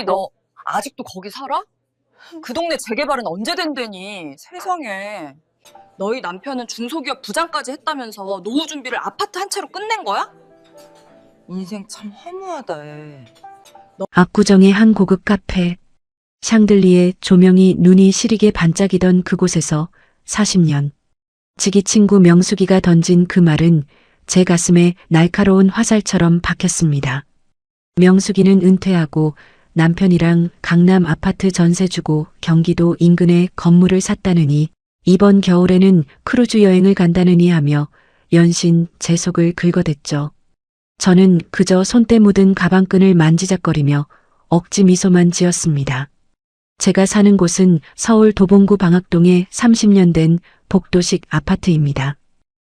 너 아직도 거기 살아? 그 동네 재개발은 언제 된대니? 세상에. 너희 남편은 중소기업 부장까지 했다면서 노후 준비를 아파트 한 채로 끝낸 거야? 인생 참 허무하다, 애. 압구정의 한 고급 카페. 샹들리에 조명이 눈이 시리게 반짝이던 그곳에서 40년. 지기 친구 명숙이가 던진 그 말은 제 가슴에 날카로운 화살처럼 박혔습니다. 명숙이는 은퇴하고 남편이랑 강남 아파트 전세 주고 경기도 인근에 건물을 샀다느니 이번 겨울에는 크루즈 여행을 간다느니 하며 연신 제 속을 긁어댔죠. 저는 그저 손때 묻은 가방끈을 만지작거리며 억지 미소만 지었습니다. 제가 사는 곳은 서울 도봉구 방학동에 30년 된 복도식 아파트입니다.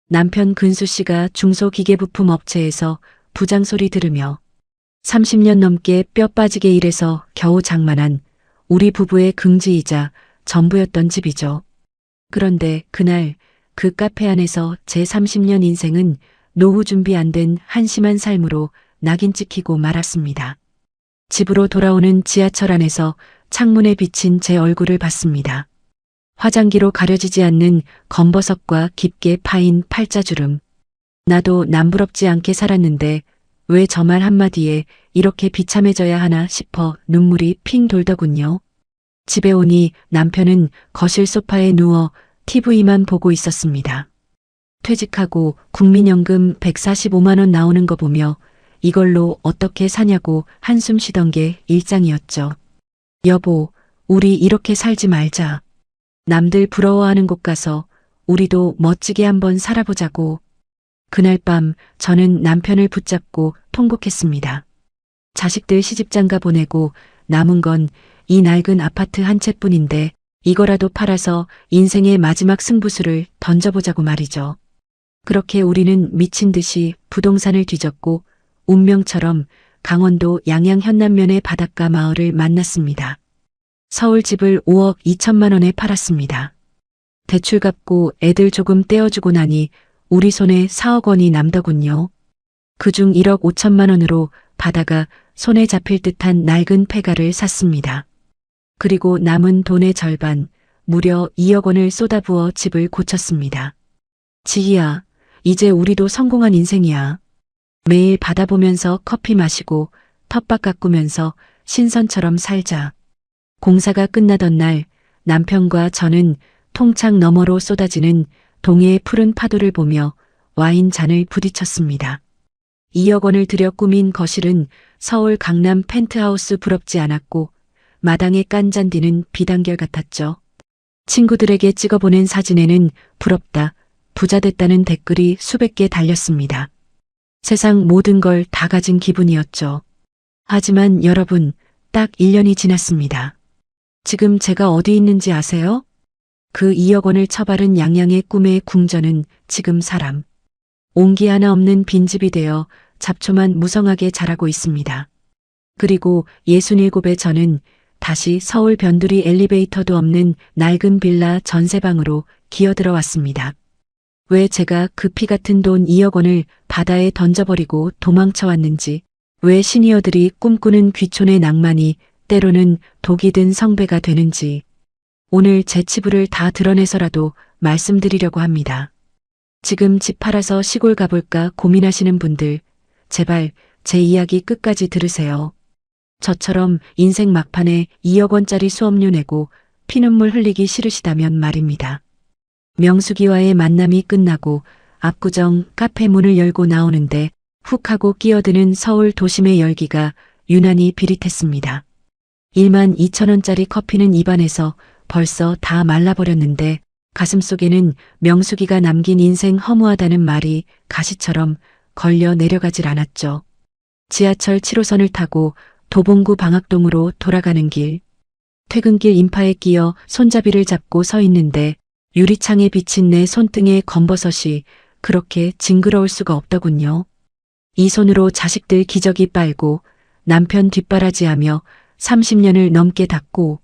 남편 근수 씨가 중소기계부품 업체에서 부장 소리 들으며 30년 넘게 뼈 빠지게 일해서 겨우 장만한 우리 부부의 긍지이자 전부였던 집이죠. 그런데 그날 그 카페 안에서 제 30년 인생은 노후 준비 안 된 한심한 삶으로 낙인 찍히고 말았습니다. 집으로 돌아오는 지하철 안에서 창문에 비친 제 얼굴을 봤습니다. 화장기로 가려지지 않는 검버섯과 깊게 파인 팔자주름. 나도 남부럽지 않게 살았는데 왜 저 말 한마디에 이렇게 비참해져야 하나 싶어 눈물이 핑 돌더군요. 집에 오니 남편은 거실 소파에 누워 TV만 보고 있었습니다. 퇴직하고 국민연금 145만 원 나오는 거 보며 이걸로 어떻게 사냐고 한숨 쉬던 게 일상이었죠. 여보, 우리 이렇게 살지 말자. 남들 부러워하는 곳 가서 우리도 멋지게 한번 살아보자고. 그날 밤 저는 남편을 붙잡고 통곡했습니다. 자식들 시집장가 보내고 남은 건 이 낡은 아파트 한 채뿐인데 이거라도 팔아서 인생의 마지막 승부수를 던져보자고 말이죠. 그렇게 우리는 미친 듯이 부동산을 뒤졌고 운명처럼 강원도 양양 현남면의 바닷가 마을을 만났습니다. 서울 집을 5억 2천만 원에 팔았습니다. 대출 갚고 애들 조금 떼어주고 나니 우리 손에 4억 원이 남더군요. 그중 1억 5천만 원으로 바다가 손에 잡힐 듯한 낡은 폐가를 샀습니다. 그리고 남은 돈의 절반, 무려 2억 원을 쏟아부어 집을 고쳤습니다. 지희야, 이제 우리도 성공한 인생이야. 매일 바다 보면서 커피 마시고 텃밭 가꾸면서 신선처럼 살자. 공사가 끝나던 날 남편과 저는 통창 너머로 쏟아지는 동해의 푸른 파도를 보며 와인 잔을 부딪혔습니다. 2억 원을 들여 꾸민 거실은 서울 강남 펜트하우스 부럽지 않았고 마당의 깐잔디는 비단결 같았죠. 친구들에게 찍어보낸 사진에는 부럽다, 부자 됐다는 댓글이 수백 개 달렸습니다. 세상 모든 걸 다 가진 기분이었죠. 하지만 여러분, 딱 1년이 지났습니다. 지금 제가 어디 있는지 아세요? 그 2억 원을 처바른 양양의 꿈의 궁전은 지금 사람. 온기 하나 없는 빈집이 되어 잡초만 무성하게 자라고 있습니다. 그리고 67의 저는 다시 서울 변두리 엘리베이터도 없는 낡은 빌라 전세방으로 기어들어왔습니다. 왜 제가 그 피 같은 돈 2억 원을 바다에 던져버리고 도망쳐 왔는지, 왜 시니어들이 꿈꾸는 귀촌의 낭만이 때로는 독이 든 성배가 되는지, 오늘 제 치부를 다 드러내서라도 말씀드리려고 합니다. 지금 집 팔아서 시골 가볼까 고민하시는 분들, 제발 제 이야기 끝까지 들으세요. 저처럼 인생 막판에 2억 원짜리 수업료 내고 피눈물 흘리기 싫으시다면 말입니다. 명숙이와의 만남이 끝나고 압구정 카페 문을 열고 나오는데 훅 하고 끼어드는 서울 도심의 열기가 유난히 비릿했습니다. 1만 2천 원짜리 커피는 입안에서 벌써 다 말라버렸는데 가슴속에는 명숙이가 남긴 인생 허무하다는 말이 가시처럼 걸려 내려가질 않았죠. 지하철 7호선을 타고 도봉구 방학동으로 돌아가는 길. 퇴근길 인파에 끼어 손잡이를 잡고 서 있는데 유리창에 비친 내 손등에 검버섯이 그렇게 징그러울 수가 없더군요. 이 손으로 자식들 기저귀 빨고 남편 뒷바라지하며 30년을 넘게 닦고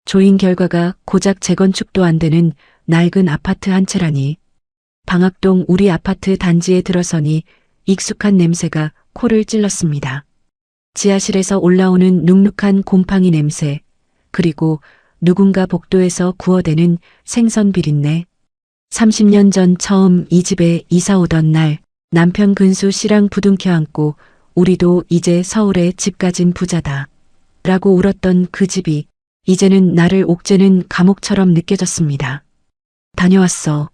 조인 결과가 고작 재건축도 안 되는 낡은 아파트 한 채라니. 방학동 우리 아파트 단지에 들어서니 익숙한 냄새가 코를 찔렀습니다. 지하실에서 올라오는 눅눅한 곰팡이 냄새, 그리고 누군가 복도에서 구워대는 생선 비린내. 30년 전 처음 이 집에 이사 오던 날, 남편 근수 씨랑 부둥켜 안고 우리도 이제 서울에 집 가진 부자다 라고 울었던 그 집이 이제는 나를 옥죄는 감옥처럼 느껴졌습니다. 다녀왔어.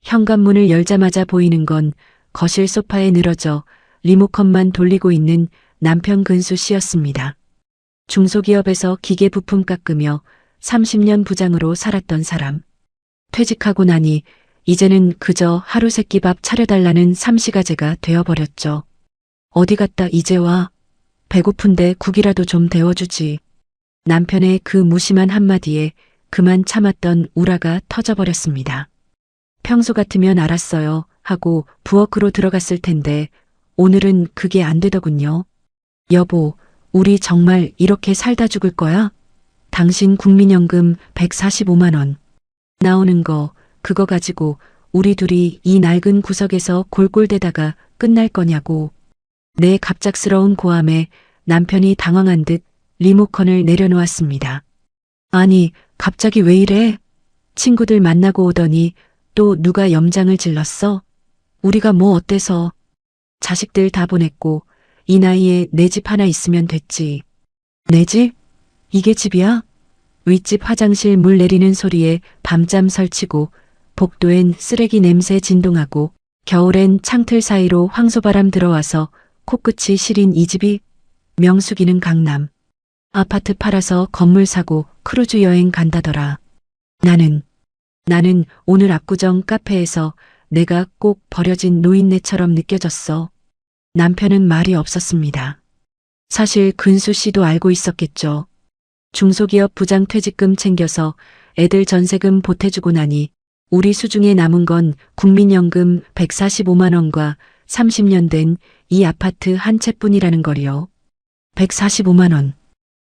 현관문을 열자마자 보이는 건 거실 소파에 늘어져 리모컨만 돌리고 있는 남편 근수 씨였습니다. 중소기업에서 기계 부품 깎으며 30년 부장으로 살았던 사람. 퇴직하고 나니 이제는 그저 하루 세끼밥 차려달라는 삼시가제가 되어버렸죠. 어디 갔다 이제 와? 배고픈데 국이라도 좀 데워주지. 남편의 그 무심한 한마디에 그만 참았던 우라가 터져버렸습니다. 평소 같으면 알았어요 하고 부엌으로 들어갔을 텐데 오늘은 그게 안 되더군요. 여보, 우리 정말 이렇게 살다 죽을 거야? 당신 국민연금 145만 원. 나오는 거, 그거 가지고 우리 둘이 이 낡은 구석에서 골골대다가 끝날 거냐고. 내 갑작스러운 고함에 남편이 당황한 듯 리모컨을 내려놓았습니다. 아니, 갑자기 왜 이래? 친구들 만나고 오더니 또 누가 염장을 질렀어? 우리가 뭐 어때서? 자식들 다 보냈고 이 나이에 내 집 하나 있으면 됐지. 내 집? 이게 집이야? 윗집 화장실 물 내리는 소리에 밤잠 설치고 복도엔 쓰레기 냄새 진동하고 겨울엔 창틀 사이로 황소바람 들어와서 코끝이 시린 이 집이? 명숙이는 강남. 아파트 팔아서 건물 사고 크루즈 여행 간다더라. 나는 오늘 압구정 카페에서 내가 꼭 버려진 노인네처럼 느껴졌어. 남편은 말이 없었습니다. 사실 근수 씨도 알고 있었겠죠. 중소기업 부장 퇴직금 챙겨서 애들 전세금 보태주고 나니 우리 수중에 남은 건 국민연금 145만 원과 30년 된 이 아파트 한 채뿐이라는 거리요. 145만 원.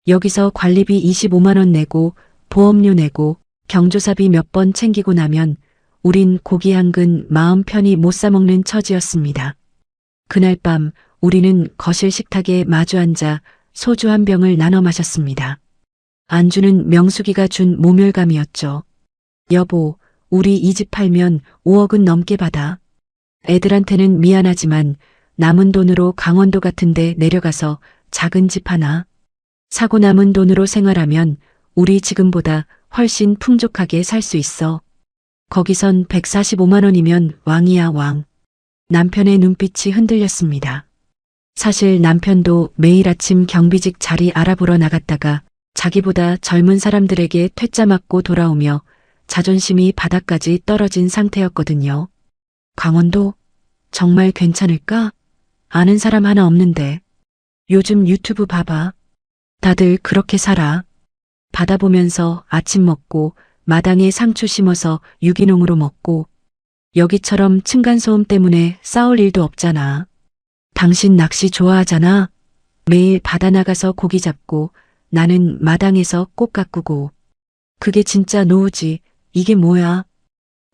여기서 관리비 25만 원 내고 보험료 내고 경조사비 몇 번 챙기고 나면 우린 고기 한 근 마음 편히 못 사먹는 처지였습니다. 그날 밤 우리는 거실 식탁에 마주 앉아 소주 한 병을 나눠 마셨습니다. 안주는 명숙이가 준 모멸감이었죠. 여보, 우리 이 집 팔면 5억은 넘게 받아. 애들한테는 미안하지만 남은 돈으로 강원도 같은 데 내려가서 작은 집 하나. 사고 남은 돈으로 생활하면 우리 지금보다 훨씬 풍족하게 살 수 있어. 거기선 145만 원이면 왕이야 왕. 남편의 눈빛이 흔들렸습니다. 사실 남편도 매일 아침 경비직 자리 알아보러 나갔다가 자기보다 젊은 사람들에게 퇴짜 맞고 돌아오며 자존심이 바닥까지 떨어진 상태였거든요. 강원도? 정말 괜찮을까? 아는 사람 하나 없는데. 요즘 유튜브 봐봐. 다들 그렇게 살아. 바다 보면서 아침 먹고 마당에 상추 심어서 유기농으로 먹고 여기처럼 층간소음 때문에 싸울 일도 없잖아. 당신 낚시 좋아하잖아. 매일 바다 나가서 고기 잡고 나는 마당에서 꽃 가꾸고. 그게 진짜 노후지. 이게 뭐야?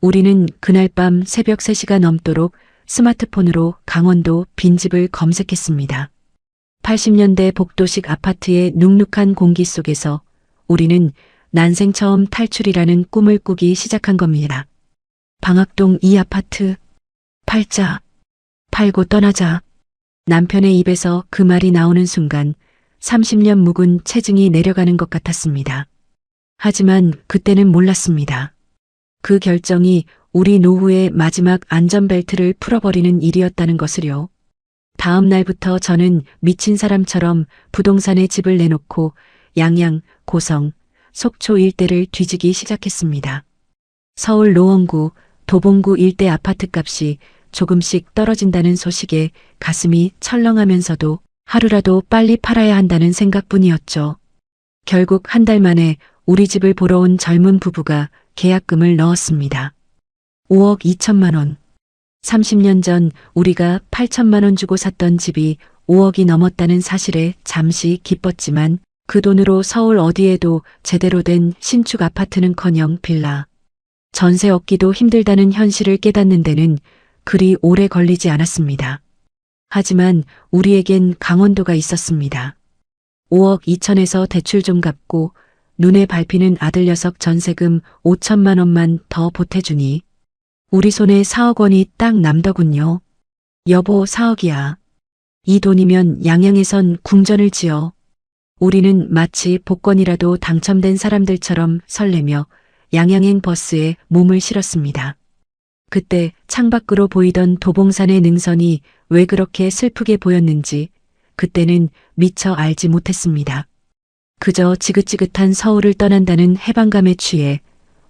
우리는 그날 밤 새벽 3시가 넘도록 스마트폰으로 강원도 빈집을 검색했습니다. 80년대 복도식 아파트의 눅눅한 공기 속에서 우리는 난생 처음 탈출이라는 꿈을 꾸기 시작한 겁니다. 방학동 이 아파트 팔자. 팔고 떠나자. 남편의 입에서 그 말이 나오는 순간 30년 묵은 체증이 내려가는 것 같았습니다. 하지만 그때는 몰랐습니다. 그 결정이 우리 노후의 마지막 안전벨트를 풀어버리는 일이었다는 것을요. 다음 날부터 저는 미친 사람처럼 부동산에 집을 내놓고 양양, 고성, 속초 일대를 뒤지기 시작했습니다. 서울 노원구, 도봉구 일대 아파트값이 조금씩 떨어진다는 소식에 가슴이 철렁하면서도 하루라도 빨리 팔아야 한다는 생각뿐이었죠. 결국 한 달 만에 우리 집을 보러 온 젊은 부부가 계약금을 넣었습니다. 5억 2천만 원. 30년 전 우리가 8천만 원 주고 샀던 집이 5억이 넘었다는 사실에 잠시 기뻤지만 그 돈으로 서울 어디에도 제대로 된 신축 아파트는커녕 빌라, 전세 얻기도 힘들다는 현실을 깨닫는 데는 그리 오래 걸리지 않았습니다. 하지만 우리에겐 강원도가 있었습니다. 5억 2천에서 대출 좀 갚고 눈에 밟히는 아들 녀석 전세금 5천만 원만 더 보태주니 우리 손에 4억 원이 딱 남더군요. 여보 4억이야. 이 돈이면 양양에선 궁전을 지어. 우리는 마치 복권이라도 당첨된 사람들처럼 설레며 양양행 버스에 몸을 실었습니다. 그때 창밖으로 보이던 도봉산의 능선이 왜 그렇게 슬프게 보였는지 그때는 미처 알지 못했습니다. 그저 지긋지긋한 서울을 떠난다는 해방감에 취해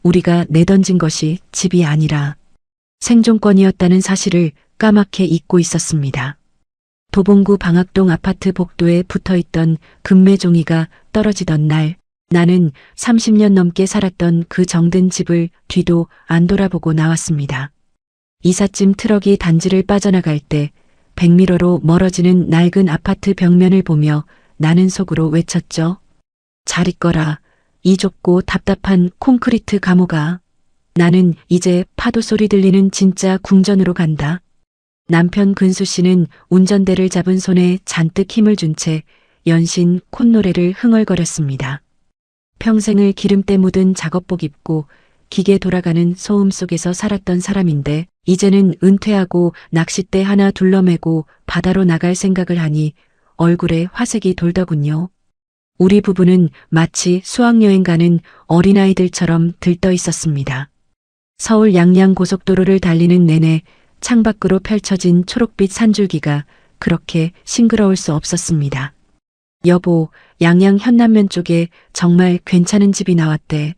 우리가 내던진 것이 집이 아니라 생존권이었다는 사실을 까맣게 잊고 있었습니다. 도봉구 방학동 아파트 복도에 붙어있던 금매종이가 떨어지던 날 나는 30년 넘게 살았던 그 정든 집을 뒤도 안 돌아보고 나왔습니다. 이삿짐 트럭이 단지를 빠져나갈 때 백미러로 멀어지는 낡은 아파트 벽면을 보며 나는 속으로 외쳤죠. 잘 있거라. 이 좁고 답답한 콘크리트 감옥아. 나는 이제 파도 소리 들리는 진짜 궁전으로 간다. 남편 근수 씨는 운전대를 잡은 손에 잔뜩 힘을 준 채 연신 콧노래를 흥얼거렸습니다. 평생을 기름때 묻은 작업복 입고 기계 돌아가는 소음 속에서 살았던 사람인데 이제는 은퇴하고 낚싯대 하나 둘러매고 바다로 나갈 생각을 하니 얼굴에 화색이 돌더군요. 우리 부부는 마치 수학여행 가는 어린아이들처럼 들떠 있었습니다. 서울 양양 고속도로를 달리는 내내 창밖으로 펼쳐진 초록빛 산줄기가 그렇게 싱그러울 수 없었습니다. 여보, 양양 현남면 쪽에 정말 괜찮은 집이 나왔대.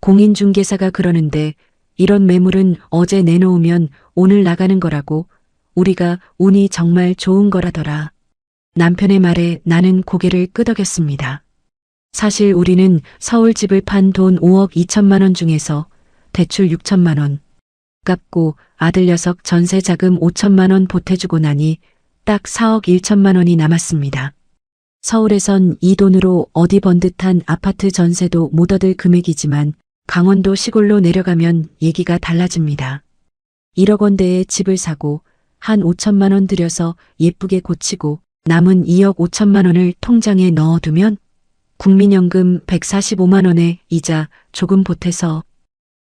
공인중개사가 그러는데 이런 매물은 어제 내놓으면 오늘 나가는 거라고. 우리가 운이 정말 좋은 거라더라. 남편의 말에 나는 고개를 끄덕였습니다. 사실 우리는 서울 집을 판 돈 5억 2천만 원 중에서 대출 6천만 원 갚고 아들 녀석 전세 자금 5천만 원 보태주고 나니 딱 4억 1천만 원이 남았습니다. 서울에선 이 돈으로 어디 번듯한 아파트 전세도 못 얻을 금액이지만 강원도 시골로 내려가면 얘기가 달라집니다. 1억 원대의 집을 사고 한 5천만 원 들여서 예쁘게 고치고 남은 2억 5천만 원을 통장에 넣어두면 국민연금 145만 원에 이자 조금 보태서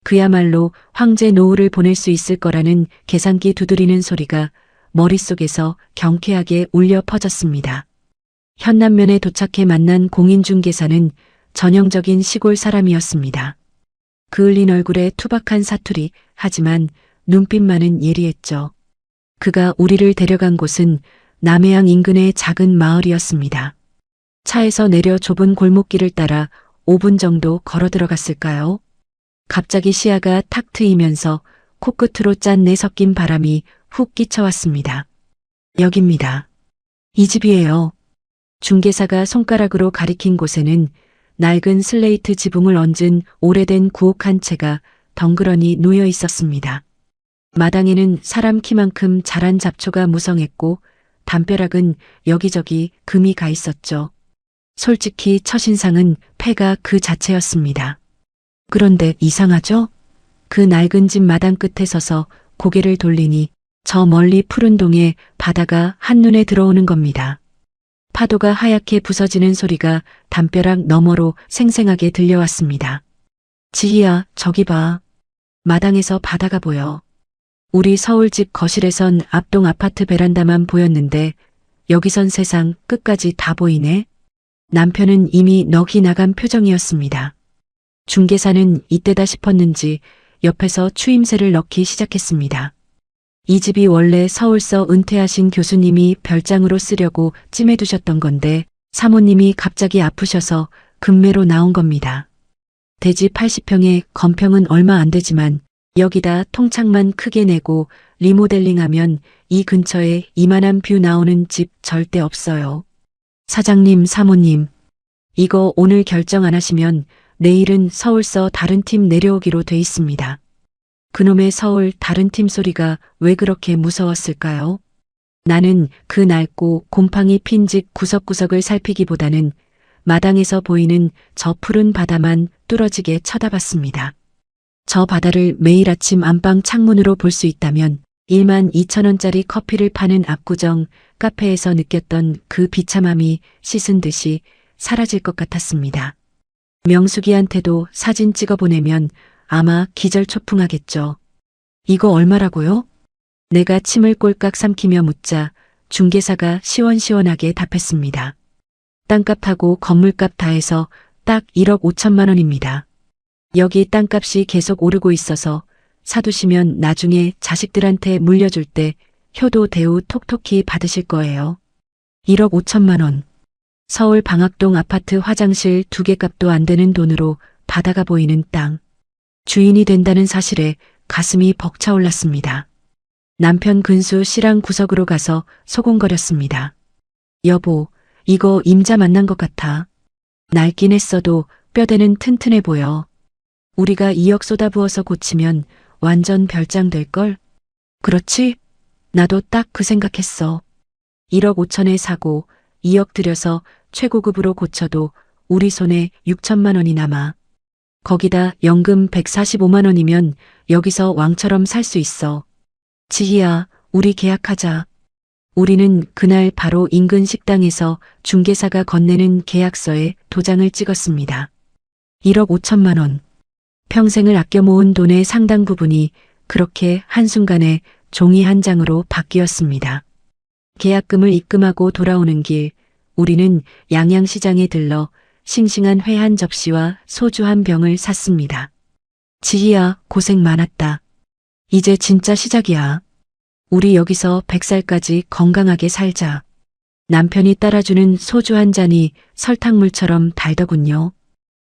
그야말로 황제 노후를 보낼 수 있을 거라는 계산기 두드리는 소리가 머릿속에서 경쾌하게 울려 퍼졌습니다. 현남면에 도착해 만난 공인중개사는 전형적인 시골 사람이었습니다. 그을린 얼굴에 투박한 사투리, 하지만 눈빛만은 예리했죠. 그가 우리를 데려간 곳은 남해안 인근의 작은 마을이었습니다. 차에서 내려 좁은 골목길을 따라 5분 정도 걸어 들어갔을까요? 갑자기 시야가 탁 트이면서 코끝으로 짠내 섞인 바람이 훅 끼쳐왔습니다. 여깁니다. 이 집이에요. 중개사가 손가락으로 가리킨 곳에는 낡은 슬레이트 지붕을 얹은 오래된 구옥 한 채가 덩그러니 놓여 있었습니다. 마당에는 사람 키만큼 자란 잡초가 무성했고 담벼락은 여기저기 금이 가 있었죠. 솔직히 첫인상은 폐가 그 자체였습니다. 그런데 이상하죠? 그 낡은 집 마당 끝에 서서 고개를 돌리니 저 멀리 푸른 동에 바다가 한눈에 들어오는 겁니다. 파도가 하얗게 부서지는 소리가 담벼락 너머로 생생하게 들려왔습니다. 지희야, 저기 봐. 마당에서 바다가 보여. 우리 서울집 거실에선 앞동 아파트 베란다만 보였는데 여기선 세상 끝까지 다 보이네. 남편은 이미 넋이 나간 표정이었습니다. 중개사는 이때다 싶었는지 옆에서 추임새를 넣기 시작했습니다. 이 집이 원래 서울서 은퇴하신 교수님이 별장으로 쓰려고 찜해두셨던 건데 사모님이 갑자기 아프셔서 급매로 나온 겁니다. 대지 80평에 건평은 얼마 안 되지만 여기다 통창만 크게 내고 리모델링하면 이 근처에 이만한 뷰 나오는 집 절대 없어요. 사장님, 사모님, 이거 오늘 결정 안 하시면 내일은 서울서 다른 팀 내려오기로 돼 있습니다. 그놈의 서울 다른 팀 소리가 왜 그렇게 무서웠을까요? 나는 그 낡고 곰팡이 핀 집 구석구석을 살피기보다는 마당에서 보이는 저 푸른 바다만 뚫어지게 쳐다봤습니다. 저 바다를 매일 아침 안방 창문으로 볼 수 있다면 1만 2천 원짜리 커피를 파는 압구정 카페에서 느꼈던 그 비참함이 씻은 듯이 사라질 것 같았습니다. 명숙이한테도 사진 찍어 보내면 아마 기절초풍하겠죠. 이거 얼마라고요? 내가 침을 꼴깍 삼키며 묻자 중개사가 시원시원하게 답했습니다. 땅값하고 건물값 다 해서 딱 1억 5천만 원입니다. 여기 땅값이 계속 오르고 있어서 사두시면 나중에 자식들한테 물려줄 때 효도 대우 톡톡히 받으실 거예요. 1억 5천만 원. 서울 방학동 아파트 화장실 2개 값도 안 되는 돈으로 바다가 보이는 땅. 주인이 된다는 사실에 가슴이 벅차올랐습니다. 남편 근수 씨랑 구석으로 가서 소곤거렸습니다. 여보, 이거 임자 만난 것 같아. 낡긴 했어도 뼈대는 튼튼해 보여. 우리가 2억 쏟아부어서 고치면 완전 별장 될걸? 그렇지? 나도 딱 그 생각했어. 1억 5천에 사고 2억 들여서 최고급으로 고쳐도 우리 손에 6천만 원이 남아. 거기다 연금 145만 원이면 여기서 왕처럼 살 수 있어. 지희야, 우리 계약하자. 우리는 그날 바로 인근 식당에서 중개사가 건네는 계약서에 도장을 찍었습니다. 1억 5천만 원. 평생을 아껴 모은 돈의 상당 부분이 그렇게 한순간에 종이 한 장으로 바뀌었습니다. 계약금을 입금하고 돌아오는 길, 우리는 양양시장에 들러 싱싱한 회 한 접시와 소주 한 병을 샀습니다. 지희야, 고생 많았다. 이제 진짜 시작이야. 우리 여기서 100살까지 건강하게 살자. 남편이 따라주는 소주 한 잔이 설탕물처럼 달더군요.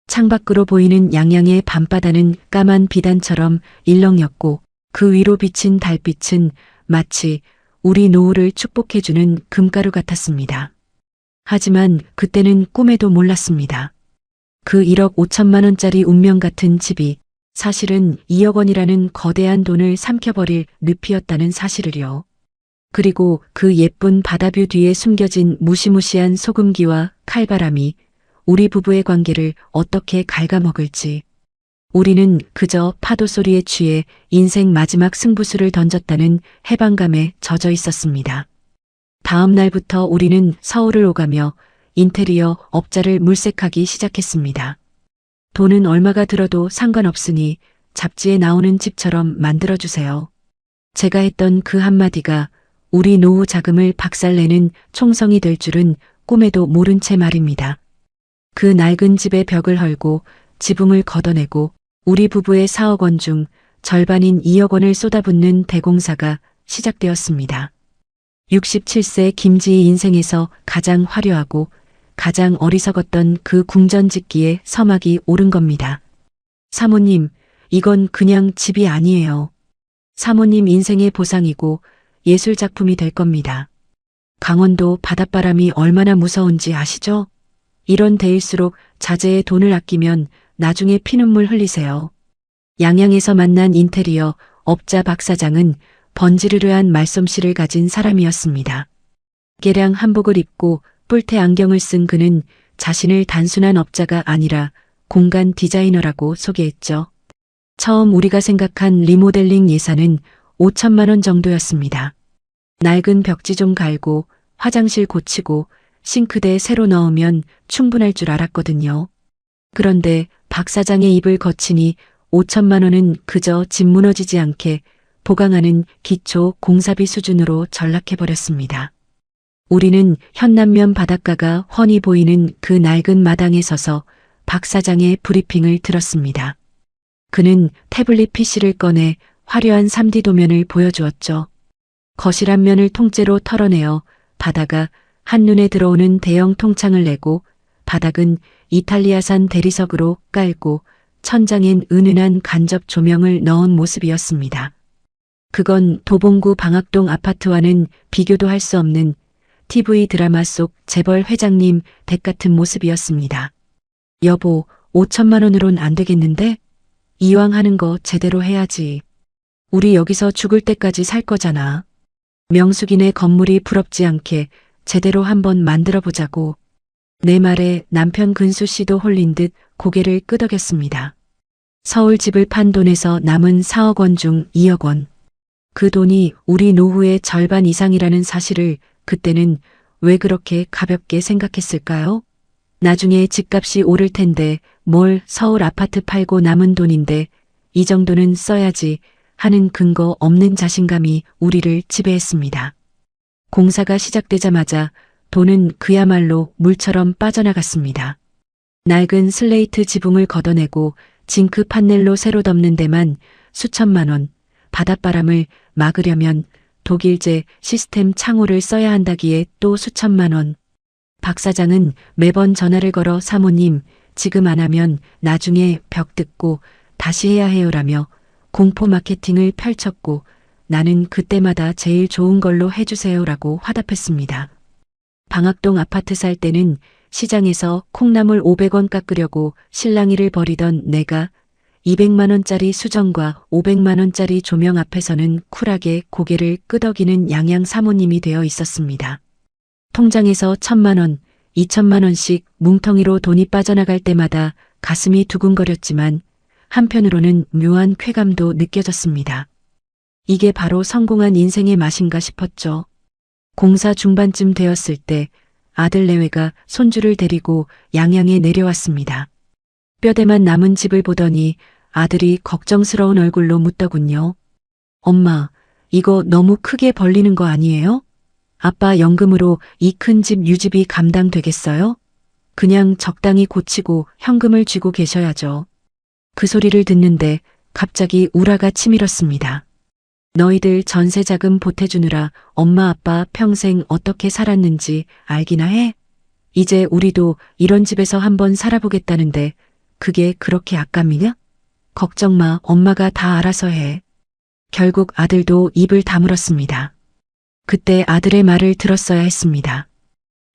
창밖으로 보이는 양양의 밤바다는 까만 비단처럼 일렁였고 그 위로 비친 달빛은 마치 우리 노후를 축복해주는 금가루 같았습니다. 하지만 그때는 꿈에도 몰랐습니다. 그 1억 5천만 원짜리 운명 같은 집이 사실은 2억 원이라는 거대한 돈을 삼켜버릴 늪이었다는 사실을요. 그리고 그 예쁜 바다뷰 뒤에 숨겨진 무시무시한 소금기와 칼바람이 우리 부부의 관계를 어떻게 갉아먹을지. 우리는 그저 파도 소리에 취해 인생 마지막 승부수를 던졌다는 해방감에 젖어 있었습니다. 다음 날부터 우리는 서울을 오가며 인테리어 업자를 물색하기 시작했습니다. 돈은 얼마가 들어도 상관없으니 잡지에 나오는 집처럼 만들어주세요. 제가 했던 그 한마디가 우리 노후 자금을 박살내는 총성이 될 줄은 꿈에도 모른 채 말입니다. 그 낡은 집의 벽을 헐고 지붕을 걷어내고 우리 부부의 4억 원 중 절반인 2억 원을 쏟아붓는 대공사가 시작되었습니다. 67세 김지희 인생에서 가장 화려하고 가장 어리석었던 그 궁전짓기에 서막이 오른 겁니다. 사모님, 이건 그냥 집이 아니에요. 사모님 인생의 보상이고 예술작품이 될 겁니다. 강원도 바닷바람이 얼마나 무서운지 아시죠? 이런 데일수록 자재에 돈을 아끼면 나중에 피눈물 흘리세요. 양양에서 만난 인테리어 업자 박 사장은 번지르르한 말솜씨를 가진 사람이었습니다. 개량 한복을 입고 뿔테 안경을 쓴 그는 자신을 단순한 업자가 아니라 공간 디자이너라고 소개했죠. 처음 우리가 생각한 리모델링 예산은 5천만 원 정도였습니다. 낡은 벽지 좀 갈고 화장실 고치고 싱크대 새로 넣으면 충분할 줄 알았거든요. 그런데 박 사장의 입을 거치니 5천만 원은 그저 집 무너지지 않게 보강하는 기초 공사비 수준으로 전락해버렸습니다. 우리는 현남면 바닷가가 훤히 보이는 그 낡은 마당에 서서 박 사장의 브리핑을 들었습니다. 그는 태블릿 PC를 꺼내 화려한 3D 도면을 보여주었죠. 거실 앞면을 통째로 털어내어 바다가 한눈에 들어오는 대형 통창을 내고 바닥은 이탈리아산 대리석으로 깔고 천장엔 은은한 간접 조명을 넣은 모습이었습니다. 그건 도봉구 방학동 아파트와는 비교도 할 수 없는 TV 드라마 속 재벌 회장님 댁 같은 모습이었습니다. 여보, 5천만 원으론 안 되겠는데? 이왕 하는 거 제대로 해야지. 우리 여기서 죽을 때까지 살 거잖아. 명숙이네 건물이 부럽지 않게 제대로 한번 만들어 보자고. 내 말에 남편 근수 씨도 홀린 듯 고개를 끄덕였습니다. 서울 집을 판 돈에서 남은 4억 원 중 2억 원. 그 돈이 우리 노후의 절반 이상이라는 사실을 그때는 왜 그렇게 가볍게 생각했을까요? 나중에 집값이 오를 텐데 뭘 서울 아파트 팔고 남은 돈인데 이 정도는 써야지 하는 근거 없는 자신감이 우리를 지배했습니다. 공사가 시작되자마자 돈은 그야말로 물처럼 빠져나갔습니다. 낡은 슬레이트 지붕을 걷어내고 징크 판넬로 새로 덮는 데만 수천만 원, 바닷바람을 막으려면 독일제 시스템 창호를 써야 한다기에 또 수천만 원. 박 사장은 매번 전화를 걸어 사모님, 지금 안 하면 나중에 벽 뜯고 다시 해야 해요라며 공포 마케팅을 펼쳤고 나는 그때마다 제일 좋은 걸로 해주세요라고 화답했습니다. 방학동 아파트 살 때는 시장에서 콩나물 500원 깎으려고 실랑이를 벌이던 내가 200만 원짜리 수정과 500만 원짜리 조명 앞에서는 쿨하게 고개를 끄덕이는 양양 사모님이 되어 있었습니다. 통장에서 1,000만 원, 2,000만 원씩 뭉텅이로 돈이 빠져나갈 때마다 가슴이 두근거렸지만 한편으로는 묘한 쾌감도 느껴졌습니다. 이게 바로 성공한 인생의 맛인가 싶었죠. 공사 중반쯤 되었을 때 아들 내외가 손주를 데리고 양양에 내려왔습니다. 뼈대만 남은 집을 보더니 아들이 걱정스러운 얼굴로 묻더군요. 엄마, 이거 너무 크게 벌리는 거 아니에요? 아빠 연금으로 이 큰 집 유지비 감당되겠어요? 그냥 적당히 고치고 현금을 쥐고 계셔야죠. 그 소리를 듣는데 갑자기 우라가 치밀었습니다. 너희들 전세자금 보태주느라 엄마 아빠 평생 어떻게 살았는지 알기나 해? 이제 우리도 이런 집에서 한번 살아보겠다는데 그게 그렇게 아깝이냐? 걱정 마, 엄마가 다 알아서 해. 결국 아들도 입을 다물었습니다. 그때 아들의 말을 들었어야 했습니다.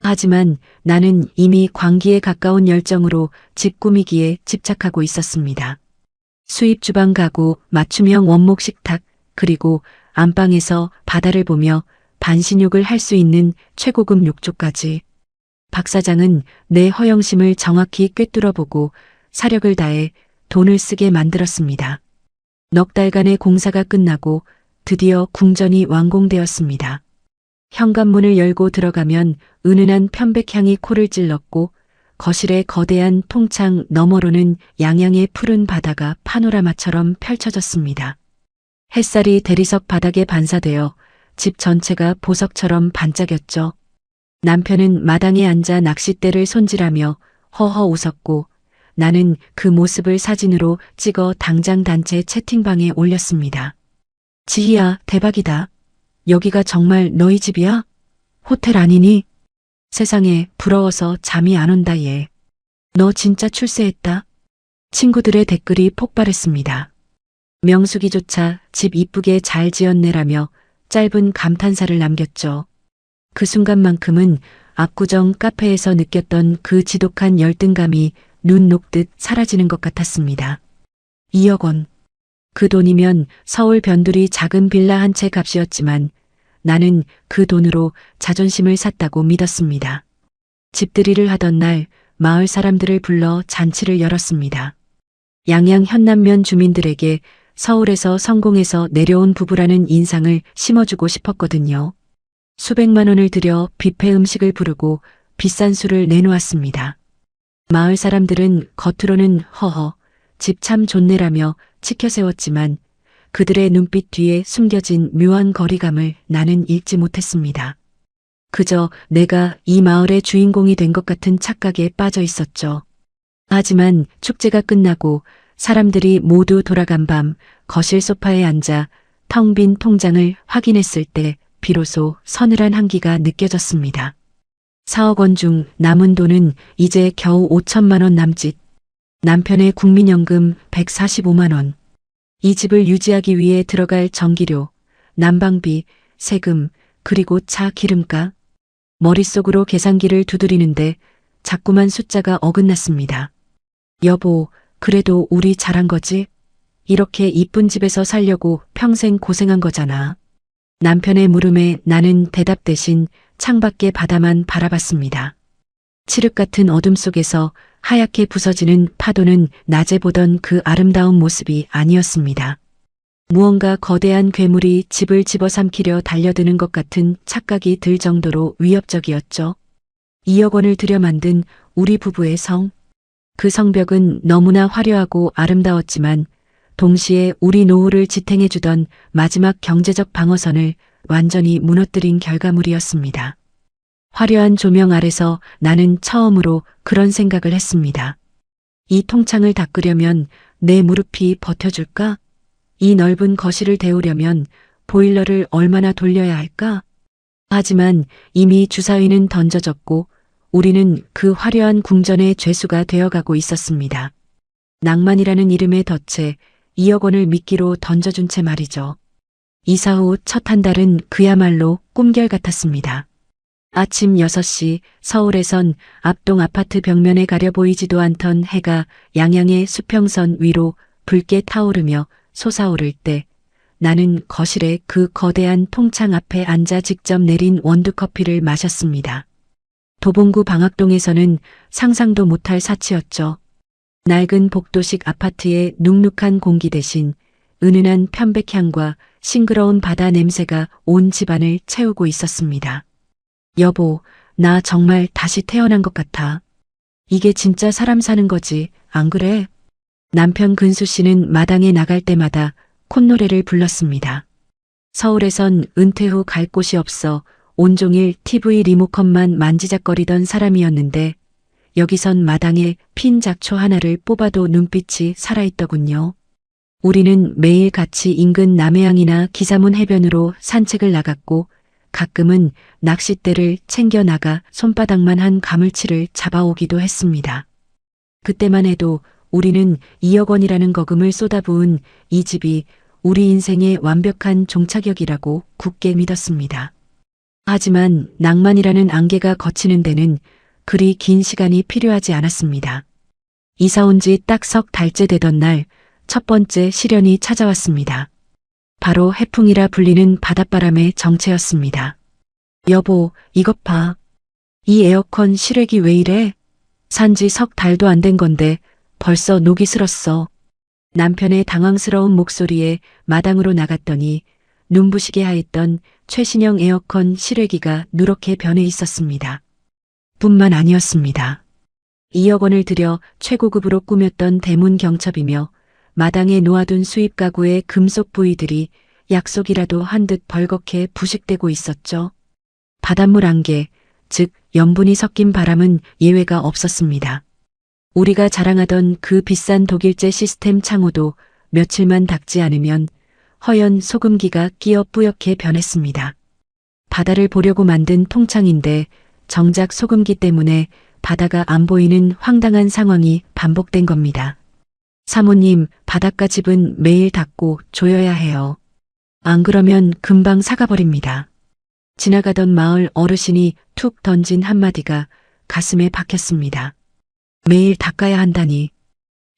하지만 나는 이미 광기에 가까운 열정으로 집 꾸미기에 집착하고 있었습니다. 수입 주방 가구, 맞춤형 원목 식탁, 그리고 안방에서 바다를 보며 반신욕을 할 수 있는 최고급 욕조까지. 박 사장은 내 허영심을 정확히 꿰뚫어보고 사력을 다해 돈을 쓰게 만들었습니다. 넉 달간의 공사가 끝나고 드디어 궁전이 완공되었습니다. 현관문을 열고 들어가면 은은한 편백향이 코를 찔렀고 거실의 거대한 통창 너머로는 양양의 푸른 바다가 파노라마처럼 펼쳐졌습니다. 햇살이 대리석 바닥에 반사되어 집 전체가 보석처럼 반짝였죠. 남편은 마당에 앉아 낚싯대를 손질하며 허허 웃었고 나는 그 모습을 사진으로 찍어 당장 단체 채팅방에 올렸습니다. 지희야, 대박이다. 여기가 정말 너희 집이야? 호텔 아니니? 세상에 부러워서 잠이 안 온다 얘. 너 진짜 출세했다. 친구들의 댓글이 폭발했습니다. 명숙이조차 집 이쁘게 잘 지었네라며 짧은 감탄사를 남겼죠. 그 순간만큼은 압구정 카페에서 느꼈던 그 지독한 열등감이 눈 녹듯 사라지는 것 같았습니다. 2억 원. 그 돈이면 서울 변두리 작은 빌라 한 채 값이었지만 나는 그 돈으로 자존심을 샀다고 믿었습니다. 집들이를 하던 날 마을 사람들을 불러 잔치를 열었습니다. 양양 현남면 주민들에게 서울에서 성공해서 내려온 부부라는 인상을 심어주고 싶었거든요. 수백만 원을 들여 뷔페 음식을 부르고 비싼 술을 내놓았습니다. 마을 사람들은 겉으로는 허허, 집 참 좋네라며 치켜세웠지만 그들의 눈빛 뒤에 숨겨진 묘한 거리감을 나는 읽지 못했습니다. 그저 내가 이 마을의 주인공이 된 것 같은 착각에 빠져 있었죠. 하지만 축제가 끝나고 사람들이 모두 돌아간 밤 거실 소파에 앉아 텅 빈 통장을 확인했을 때 비로소 서늘한 한기가 느껴졌습니다. 4억 원 중 남은 돈은 이제 겨우 5천만 원 남짓. 남편의 국민연금 145만 원. 이 집을 유지하기 위해 들어갈 전기료, 난방비, 세금, 그리고 차 기름값. 머릿속으로 계산기를 두드리는데 자꾸만 숫자가 어긋났습니다. 여보, 그래도 우리 잘한 거지? 이렇게 이쁜 집에서 살려고 평생 고생한 거잖아. 남편의 물음에 나는 대답 대신 창밖의 바다만 바라봤습니다. 칠흑 같은 어둠 속에서 하얗게 부서지는 파도는 낮에 보던 그 아름다운 모습이 아니었습니다. 무언가 거대한 괴물이 집을 집어삼키려 달려드는 것 같은 착각이 들 정도로 위협적이었죠. 2억 원을 들여 만든 우리 부부의 성. 그 성벽은 너무나 화려하고 아름다웠지만 동시에 우리 노후를 지탱해주던 마지막 경제적 방어선을 완전히 무너뜨린 결과물이었습니다. 화려한 조명 아래서 나는 처음으로 그런 생각을 했습니다. 이 통창을 닦으려면 내 무릎이 버텨줄까? 이 넓은 거실을 데우려면 보일러를 얼마나 돌려야 할까? 하지만 이미 주사위는 던져졌고 우리는 그 화려한 궁전의 죄수가 되어가고 있었습니다. 낭만이라는 이름의 덫에 2억 원을 미끼로 던져준 채 말이죠. 이사 후 첫 한 달은 그야말로 꿈결 같았습니다. 아침 6시 서울에선 앞동 아파트 벽면에 가려 보이지도 않던 해가 양양의 수평선 위로 붉게 타오르며 솟아오를 때 나는 거실의 그 거대한 통창 앞에 앉아 직접 내린 원두커피를 마셨습니다. 도봉구 방학동에서는 상상도 못할 사치였죠. 낡은 복도식 아파트의 눅눅한 공기 대신 은은한 편백향과 싱그러운 바다 냄새가 온 집안을 채우고 있었습니다. 여보, 나 정말 다시 태어난 것 같아. 이게 진짜 사람 사는 거지, 안 그래? 남편 근수 씨는 마당에 나갈 때마다 콧노래를 불렀습니다. 서울에선 은퇴 후 갈 곳이 없어 온종일 TV 리모컨만 만지작거리던 사람이었는데 여기선 마당에 핀 작초 하나를 뽑아도 눈빛이 살아있더군요. 우리는 매일 같이 인근 남해항이나 기사문 해변으로 산책을 나갔고 가끔은 낚싯대를 챙겨 나가 손바닥만 한 가물치를 잡아오기도 했습니다. 그때만 해도 우리는 2억 원이라는 거금을 쏟아부은 이 집이 우리 인생의 완벽한 종착역이라고 굳게 믿었습니다. 하지만 낭만이라는 안개가 걷히는 데는 그리 긴 시간이 필요하지 않았습니다. 이사 온 지 딱 석 달째 되던 날 첫 번째 시련이 찾아왔습니다. 바로 해풍이라 불리는 바닷바람의 정체였습니다. 여보, 이것 봐. 이 에어컨 실외기 왜 이래? 산지 석 달도 안 된 건데 벌써 녹이 슬었어. 남편의 당황스러운 목소리에 마당으로 나갔더니 눈부시게 하였던 최신형 에어컨 실외기가 누렇게 변해 있었습니다. 뿐만 아니었습니다. 2억 원을 들여 최고급으로 꾸몄던 대문 경첩이며 마당에 놓아둔 수입 가구의 금속 부위들이 약속이라도 한 듯 벌겋게 부식되고 있었죠. 바닷물 안개, 즉 염분이 섞인 바람은 예외가 없었습니다. 우리가 자랑하던 그 비싼 독일제 시스템 창호도 며칠만 닦지 않으면 허연 소금기가 끼어 뿌옇게 변했습니다. 바다를 보려고 만든 통창인데 정작 소금기 때문에 바다가 안 보이는 황당한 상황이 반복된 겁니다. 사모님, 바닷가 집은 매일 닦고 조여야 해요. 안 그러면 금방 사가버립니다. 지나가던 마을 어르신이 툭 던진 한마디가 가슴에 박혔습니다. 매일 닦아야 한다니.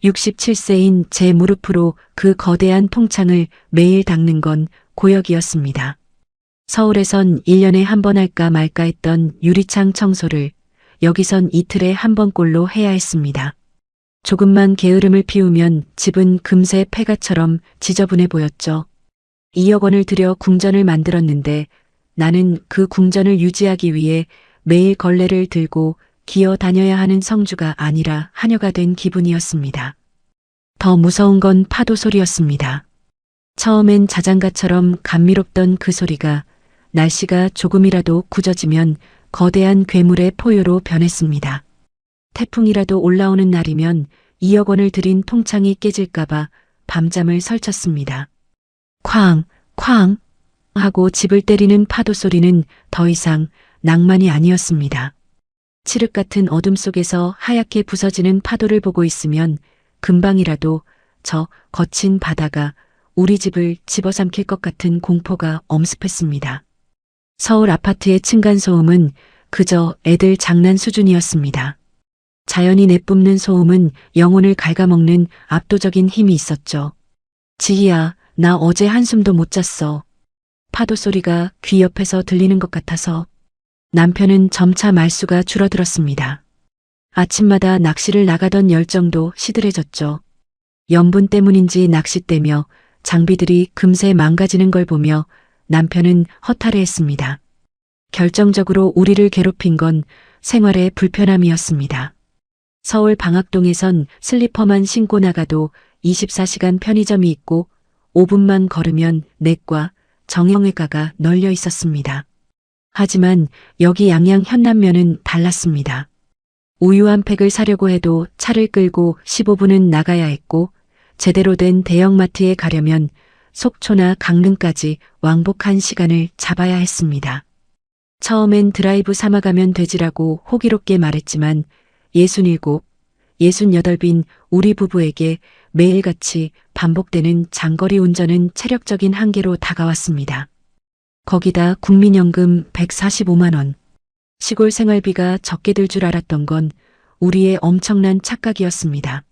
67세인 제 무릎으로 그 거대한 통창을 매일 닦는 건 고역이었습니다. 서울에선 1년에 한 번 할까 말까 했던 유리창 청소를 여기선 이틀에 한 번꼴로 해야 했습니다. 조금만 게으름을 피우면 집은 금세 폐가처럼 지저분해 보였죠. 2억 원을 들여 궁전을 만들었는데 나는 그 궁전을 유지하기 위해 매일 걸레를 들고 기어 다녀야 하는 성주가 아니라 하녀가 된 기분이었습니다. 더 무서운 건 파도 소리였습니다. 처음엔 자장가처럼 감미롭던 그 소리가 날씨가 조금이라도 굳어지면 거대한 괴물의 포효로 변했습니다. 태풍이라도 올라오는 날이면 2억 원을 들인 통창이 깨질까봐 밤잠을 설쳤습니다. 쾅, 쾅 하고 집을 때리는 파도 소리는 더 이상 낭만이 아니었습니다. 칠흑 같은 어둠 속에서 하얗게 부서지는 파도를 보고 있으면 금방이라도 저 거친 바다가 우리 집을 집어삼킬 것 같은 공포가 엄습했습니다. 서울 아파트의 층간소음은 그저 애들 장난 수준이었습니다. 자연이 내뿜는 소음은 영혼을 갉아먹는 압도적인 힘이 있었죠. 지희야, 나 어제 한숨도 못 잤어. 파도 소리가 귀 옆에서 들리는 것 같아서. 남편은 점차 말수가 줄어들었습니다. 아침마다 낚시를 나가던 열정도 시들해졌죠. 염분 때문인지 낚싯대며 장비들이 금세 망가지는 걸 보며 남편은 허탈해했습니다. 결정적으로 우리를 괴롭힌 건 생활의 불편함이었습니다. 서울 방학동에선 슬리퍼만 신고 나가도 24시간 편의점이 있고 5분만 걸으면 내과, 정형외과가 널려 있었습니다. 하지만 여기 양양 현남면은 달랐습니다. 우유 한 팩을 사려고 해도 차를 끌고 15분은 나가야 했고 제대로 된 대형마트에 가려면 속초나 강릉까지 왕복한 시간을 잡아야 했습니다. 처음엔 드라이브 삼아가면 되지라고 호기롭게 말했지만 67, 68빈 우리 부부에게 매일같이 반복되는 장거리 운전은 체력적인 한계로 다가왔습니다. 거기다 국민연금 145만 원. 시골 생활비가 적게 들 줄 알았던 건 우리의 엄청난 착각이었습니다.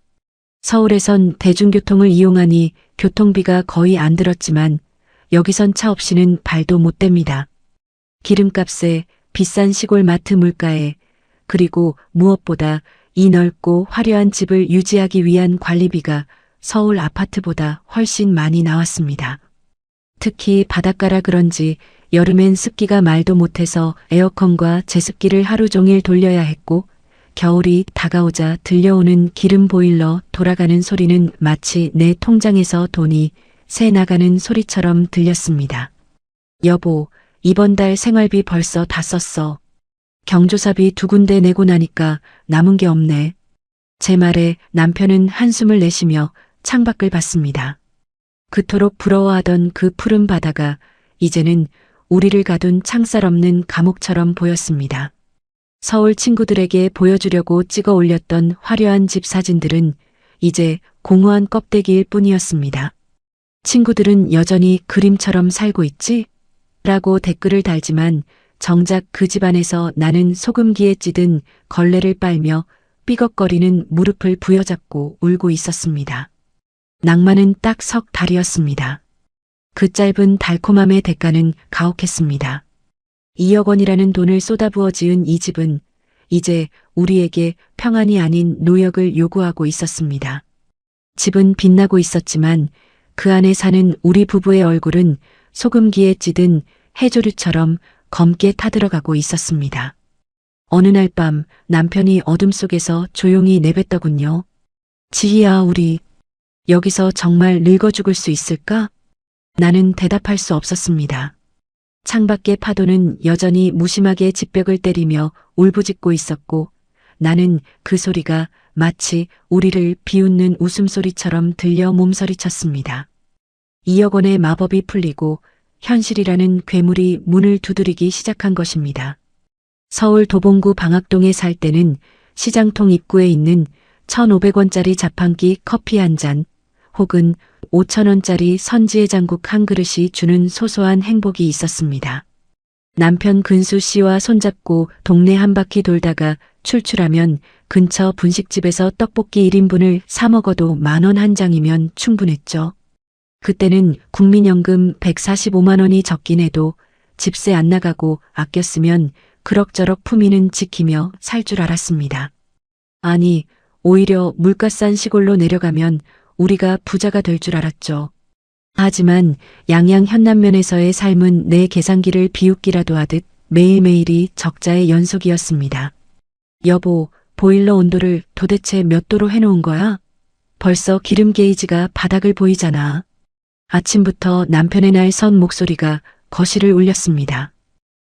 서울에선 대중교통을 이용하니 교통비가 거의 안 들었지만 여기선 차 없이는 발도 못 댑니다. 기름값에 비싼 시골 마트 물가에 그리고 무엇보다 이 넓고 화려한 집을 유지하기 위한 관리비가 서울 아파트보다 훨씬 많이 나왔습니다. 특히 바닷가라 그런지 여름엔 습기가 말도 못해서 에어컨과 제습기를 하루 종일 돌려야 했고 겨울이 다가오자 들려오는 기름 보일러 돌아가는 소리는 마치 내 통장에서 돈이 새 나가는 소리처럼 들렸습니다. 여보, 이번 달 생활비 벌써 다 썼어. 경조사비 2군데 내고 나니까 남은 게 없네. 제 말에 남편은 한숨을 내쉬며 창밖을 봤습니다. 그토록 부러워하던 그 푸른 바다가 이제는 우리를 가둔 창살 없는 감옥처럼 보였습니다. 서울 친구들에게 보여주려고 찍어 올렸던 화려한 집 사진들은 이제 공허한 껍데기일 뿐이었습니다. 친구들은 여전히 그림처럼 살고 있지? 라고 댓글을 달지만 정작 그 집안에서 나는 소금기에 찌든 걸레를 빨며 삐걱거리는 무릎을 부여잡고 울고 있었습니다. 낭만은 딱 석 달이었습니다. 그 짧은 달콤함의 대가는 가혹했습니다. 2억 원이라는 돈을 쏟아부어 지은 이 집은 이제 우리에게 평안이 아닌 노역을 요구하고 있었습니다. 집은 빛나고 있었지만 그 안에 사는 우리 부부의 얼굴은 소금기에 찌든 해조류처럼 검게 타들어가고 있었습니다. 어느 날 밤 남편이 어둠 속에서 조용히 내뱉더군요. 지희야, 우리 여기서 정말 늙어 죽을 수 있을까? 나는 대답할 수 없었습니다. 창밖의 파도는 여전히 무심하게 집벽을 때리며 울부짖고 있었고 나는 그 소리가 마치 우리를 비웃는 웃음소리처럼 들려 몸서리쳤습니다. 2억 원의 마법이 풀리고 현실이라는 괴물이 문을 두드리기 시작한 것입니다. 서울 도봉구 방학동에 살 때는 시장통 입구에 있는 1,500원짜리 자판기 커피 한 잔 혹은 5,000원짜리 선지해장국 한 그릇이 주는 소소한 행복이 있었습니다. 남편 근수 씨와 손잡고 동네 한 바퀴 돌다가 출출하면 근처 분식집에서 떡볶이 1인분을 사 먹어도 10,000원 한 장이면 충분했죠. 그때는 국민연금 145만 원이 적긴 해도 집세 안 나가고 아껴 쓰면 그럭저럭 품위는 지키며 살 줄 알았습니다. 아니, 오히려 물가 싼 시골로 내려가면 우리가 부자가 될 줄 알았죠. 하지만 양양 현남면에서의 삶은 내 계산기를 비웃기라도 하듯 매일매일이 적자의 연속이었습니다. 여보, 보일러 온도를 도대체 몇 도로 해놓은 거야? 벌써 기름 게이지가 바닥을 보이잖아. 아침부터 남편의 날 선 목소리가 거실을 울렸습니다.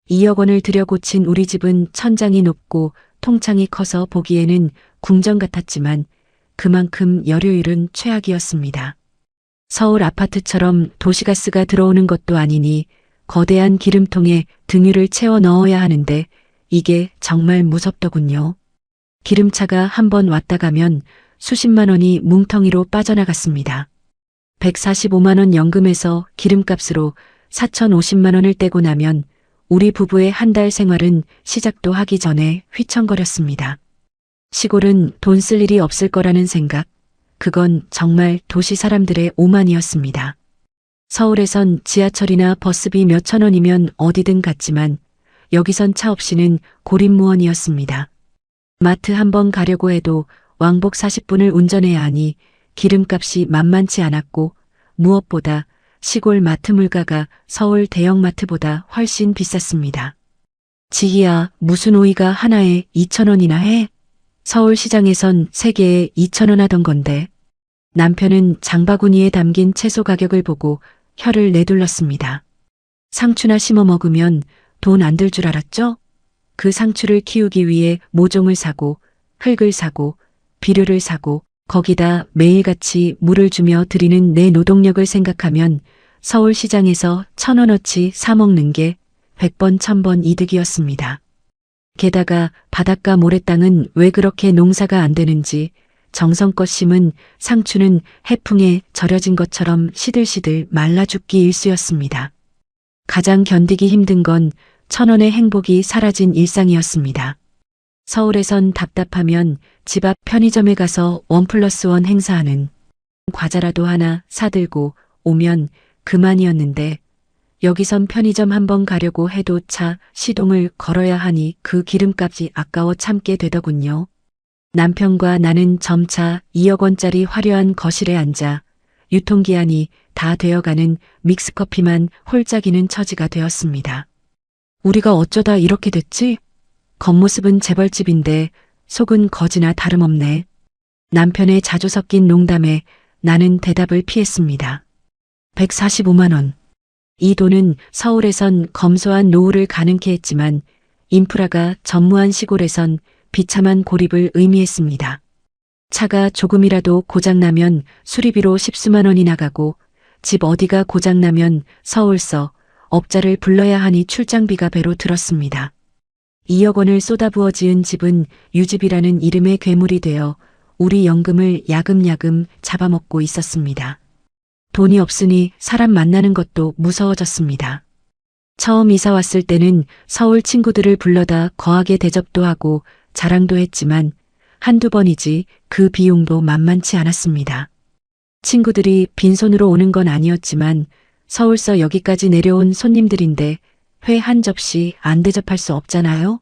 2억 원을 들여 고친 우리 집은 천장이 높고 통창이 커서 보기에는 궁전 같았지만 그만큼 열효율은 최악이었습니다. 서울 아파트처럼 도시가스가 들어오는 것도 아니니 거대한 기름통에 등유를 채워 넣어야 하는데 이게 정말 무섭더군요. 기름차가 한 번 왔다 가면 수십만 원이 뭉텅이로 빠져나갔습니다. 145만 원 연금에서 기름값으로 4,050만 원을 떼고 나면 우리 부부의 한 달 생활은 시작도 하기 전에 휘청거렸습니다. 시골은 돈 쓸 일이 없을 거라는 생각, 그건 정말 도시 사람들의 오만이었습니다. 서울에선 지하철이나 버스비 몇천 원이면 어디든 갔지만 여기선 차 없이는 고립무원이었습니다. 마트 한 번 가려고 해도 왕복 40분을 운전해야 하니 기름값이 만만치 않았고 무엇보다 시골 마트 물가가 서울 대형마트보다 훨씬 비쌌습니다. 지희야, 무슨 오이가 하나에 2,000원이나 해? 서울시장에선 3개에 2,000원 하던 건데. 남편은 장바구니에 담긴 채소 가격을 보고 혀를 내둘렀습니다. 상추나 심어 먹으면 돈 안 들 줄 알았죠? 그 상추를 키우기 위해 모종을 사고, 흙을 사고, 비료를 사고, 거기다 매일같이 물을 주며 들이는 내 노동력을 생각하면 서울시장에서 1,000원어치 사 먹는 게 100번 1,000번 이득이었습니다. 게다가 바닷가 모래땅은 왜 그렇게 농사가 안 되는지 정성껏 심은 상추는 해풍에 절여진 것처럼 시들시들 말라 죽기 일쑤였습니다. 가장 견디기 힘든 건 1,000원의 행복이 사라진 일상이었습니다. 서울에선 답답하면 집 앞 편의점에 가서 1+1 행사하는 과자라도 하나 사들고 오면 그만이었는데 여기선 편의점 한번 가려고 해도 차 시동을 걸어야 하니 그 기름값이 아까워 참게 되더군요. 남편과 나는 점차 2억 원짜리 화려한 거실에 앉아 유통기한이 다 되어가는 믹스커피만 홀짝이는 처지가 되었습니다. 우리가 어쩌다 이렇게 됐지? 겉모습은 재벌집인데 속은 거지나 다름없네. 남편의 자주 섞인 농담에 나는 대답을 피했습니다. 145만 원. 이 돈은 서울에선 검소한 노후를 가능케 했지만 인프라가 전무한 시골에선 비참한 고립을 의미했습니다. 차가 조금이라도 고장나면 수리비로 10수만 원이 나가고 집 어디가 고장나면 서울서 업자를 불러야 하니 출장비가 배로 들었습니다. 2억 원을 쏟아부어 지은 집은 유집이라는 이름의 괴물이 되어 우리 연금을 야금야금 잡아먹고 있었습니다. 돈이 없으니 사람 만나는 것도 무서워졌습니다. 처음 이사 왔을 때는 서울 친구들을 불러다 거하게 대접도 하고 자랑도 했지만 한두 번이지 그 비용도 만만치 않았습니다. 친구들이 빈손으로 오는 건 아니었지만 서울서 여기까지 내려온 손님들인데 회 한 접시 안 대접할 수 없잖아요.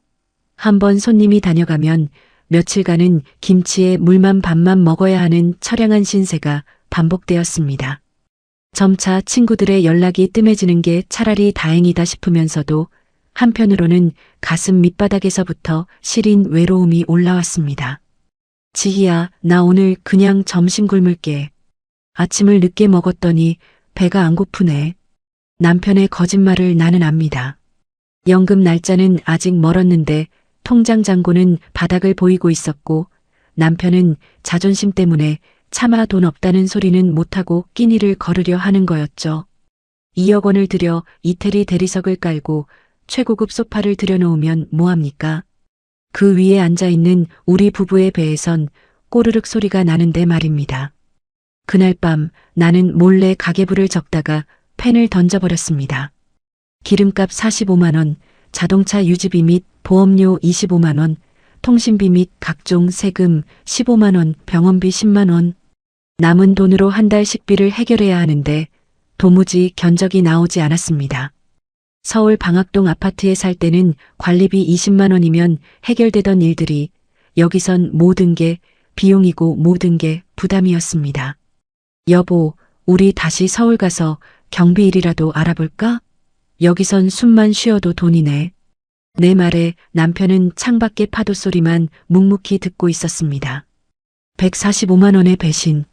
한번 손님이 다녀가면 며칠간은 김치에 물만 밥만 먹어야 하는 처량한 신세가 반복되었습니다. 점차 친구들의 연락이 뜸해지는 게 차라리 다행이다 싶으면서도 한편으로는 가슴 밑바닥에서부터 시린 외로움이 올라왔습니다. 지희야, 나 오늘 그냥 점심 굶을게. 아침을 늦게 먹었더니 배가 안 고프네. 남편의 거짓말을 나는 압니다. 연금 날짜는 아직 멀었는데 통장 잔고는 바닥을 보이고 있었고 남편은 자존심 때문에 차마 돈 없다는 소리는 못하고 끼니를 거르려 하는 거였죠. 2억 원을 들여 이태리 대리석을 깔고 최고급 소파를 들여놓으면 뭐합니까? 그 위에 앉아있는 우리 부부의 배에선 꼬르륵 소리가 나는데 말입니다. 그날 밤 나는 몰래 가계부를 적다가 펜을 던져버렸습니다. 기름값 45만 원, 자동차 유지비 및 보험료 25만 원, 통신비 및 각종 세금 15만 원, 병원비 10만 원. 남은 돈으로 한 달 식비를 해결해야 하는데 도무지 견적이 나오지 않았습니다. 서울 방학동 아파트에 살 때는 관리비 20만 원이면 해결되던 일들이 여기선 모든 게 비용이고 모든 게 부담이었습니다. 여보, 우리 다시 서울 가서 경비 일이라도 알아볼까? 여기선 숨만 쉬어도 돈이네. 내 말에 남편은 창밖의 파도 소리만 묵묵히 듣고 있었습니다. 145만 원의 배신.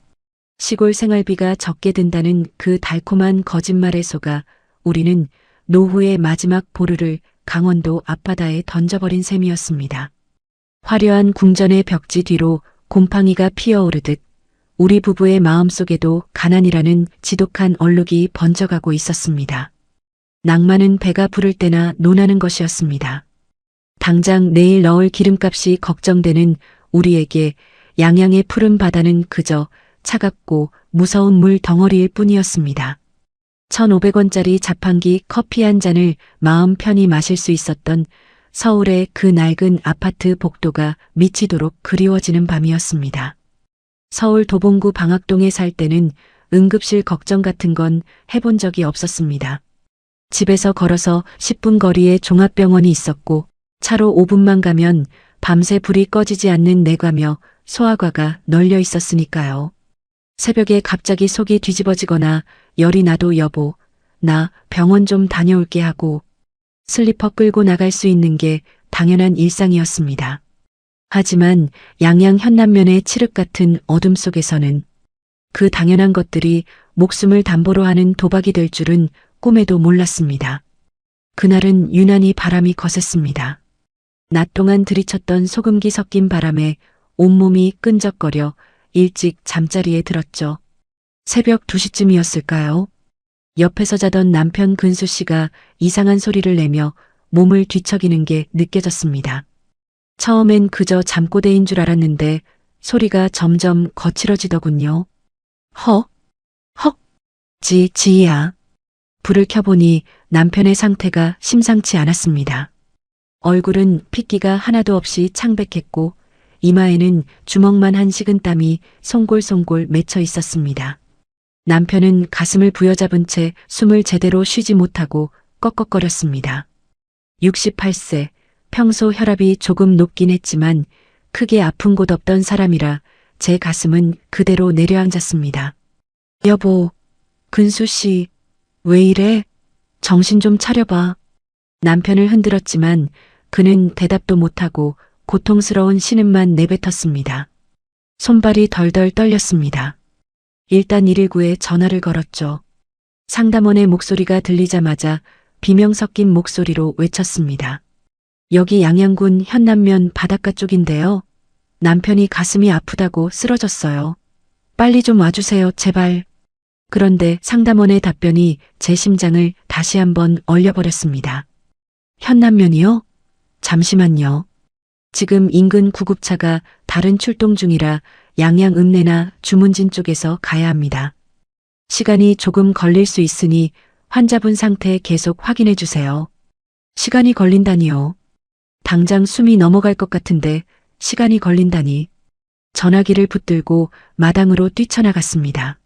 시골 생활비가 적게 든다는 그 달콤한 거짓말에 속아 우리는 노후의 마지막 보루를 강원도 앞바다에 던져버린 셈이었습니다. 화려한 궁전의 벽지 뒤로 곰팡이가 피어오르듯 우리 부부의 마음속에도 가난이라는 지독한 얼룩이 번져가고 있었습니다. 낭만은 배가 부를 때나 논하는 것이었습니다. 당장 내일 넣을 기름값이 걱정되는 우리에게 양양의 푸른 바다는 그저 차갑고 무서운 물 덩어리일 뿐이었습니다. 1,500원짜리 자판기 커피 한 잔을 마음 편히 마실 수 있었던 서울의 그 낡은 아파트 복도가 미치도록 그리워지는 밤이었습니다. 서울 도봉구 방학동에 살 때는 응급실 걱정 같은 건 해본 적이 없었습니다. 집에서 걸어서 10분 거리에 종합병원이 있었고 차로 5분만 가면 밤새 불이 꺼지지 않는 내과며 소아과가 널려 있었으니까요. 새벽에 갑자기 속이 뒤집어지거나 열이 나도 여보, 나 병원 좀 다녀올게 하고 슬리퍼 끌고 나갈 수 있는 게 당연한 일상이었습니다. 하지만 양양 현남면의 칠흑 같은 어둠 속에서는 그 당연한 것들이 목숨을 담보로 하는 도박이 될 줄은 꿈에도 몰랐습니다. 그날은 유난히 바람이 거셌습니다. 낮 동안 들이쳤던 소금기 섞인 바람에 온몸이 끈적거려 일찍 잠자리에 들었죠. 새벽 2시쯤이었을까요? 옆에서 자던 남편 근수 씨가 이상한 소리를 내며 몸을 뒤척이는 게 느껴졌습니다. 처음엔 그저 잠꼬대인 줄 알았는데 소리가 점점 거칠어지더군요. 헉, 헉, 지희야. 불을 켜보니 남편의 상태가 심상치 않았습니다. 얼굴은 핏기가 하나도 없이 창백했고 이마에는 주먹만 한 식은땀이 송골송골 맺혀 있었습니다. 남편은 가슴을 부여잡은 채 숨을 제대로 쉬지 못하고 꺽꺽거렸습니다. 68세, 평소 혈압이 조금 높긴 했지만 크게 아픈 곳 없던 사람이라 제 가슴은 그대로 내려앉았습니다. 여보, 근수 씨, 왜 이래? 정신 좀 차려봐. 남편을 흔들었지만 그는 대답도 못하고 고통스러운 신음만 내뱉었습니다. 손발이 덜덜 떨렸습니다. 일단 119에 전화를 걸었죠. 상담원의 목소리가 들리자마자 비명 섞인 목소리로 외쳤습니다. 여기 양양군 현남면 바닷가 쪽인데요. 남편이 가슴이 아프다고 쓰러졌어요. 빨리 좀 와주세요, 제발. 그런데 상담원의 답변이 제 심장을 다시 한번 얼려버렸습니다. 현남면이요? 잠시만요. 지금 인근 구급차가 다른 출동 중이라 양양 읍내나 주문진 쪽에서 가야 합니다. 시간이 조금 걸릴 수 있으니 환자분 상태 계속 확인해 주세요. 시간이 걸린다니요. 당장 숨이 넘어갈 것 같은데 시간이 걸린다니. 전화기를 붙들고 마당으로 뛰쳐나갔습니다.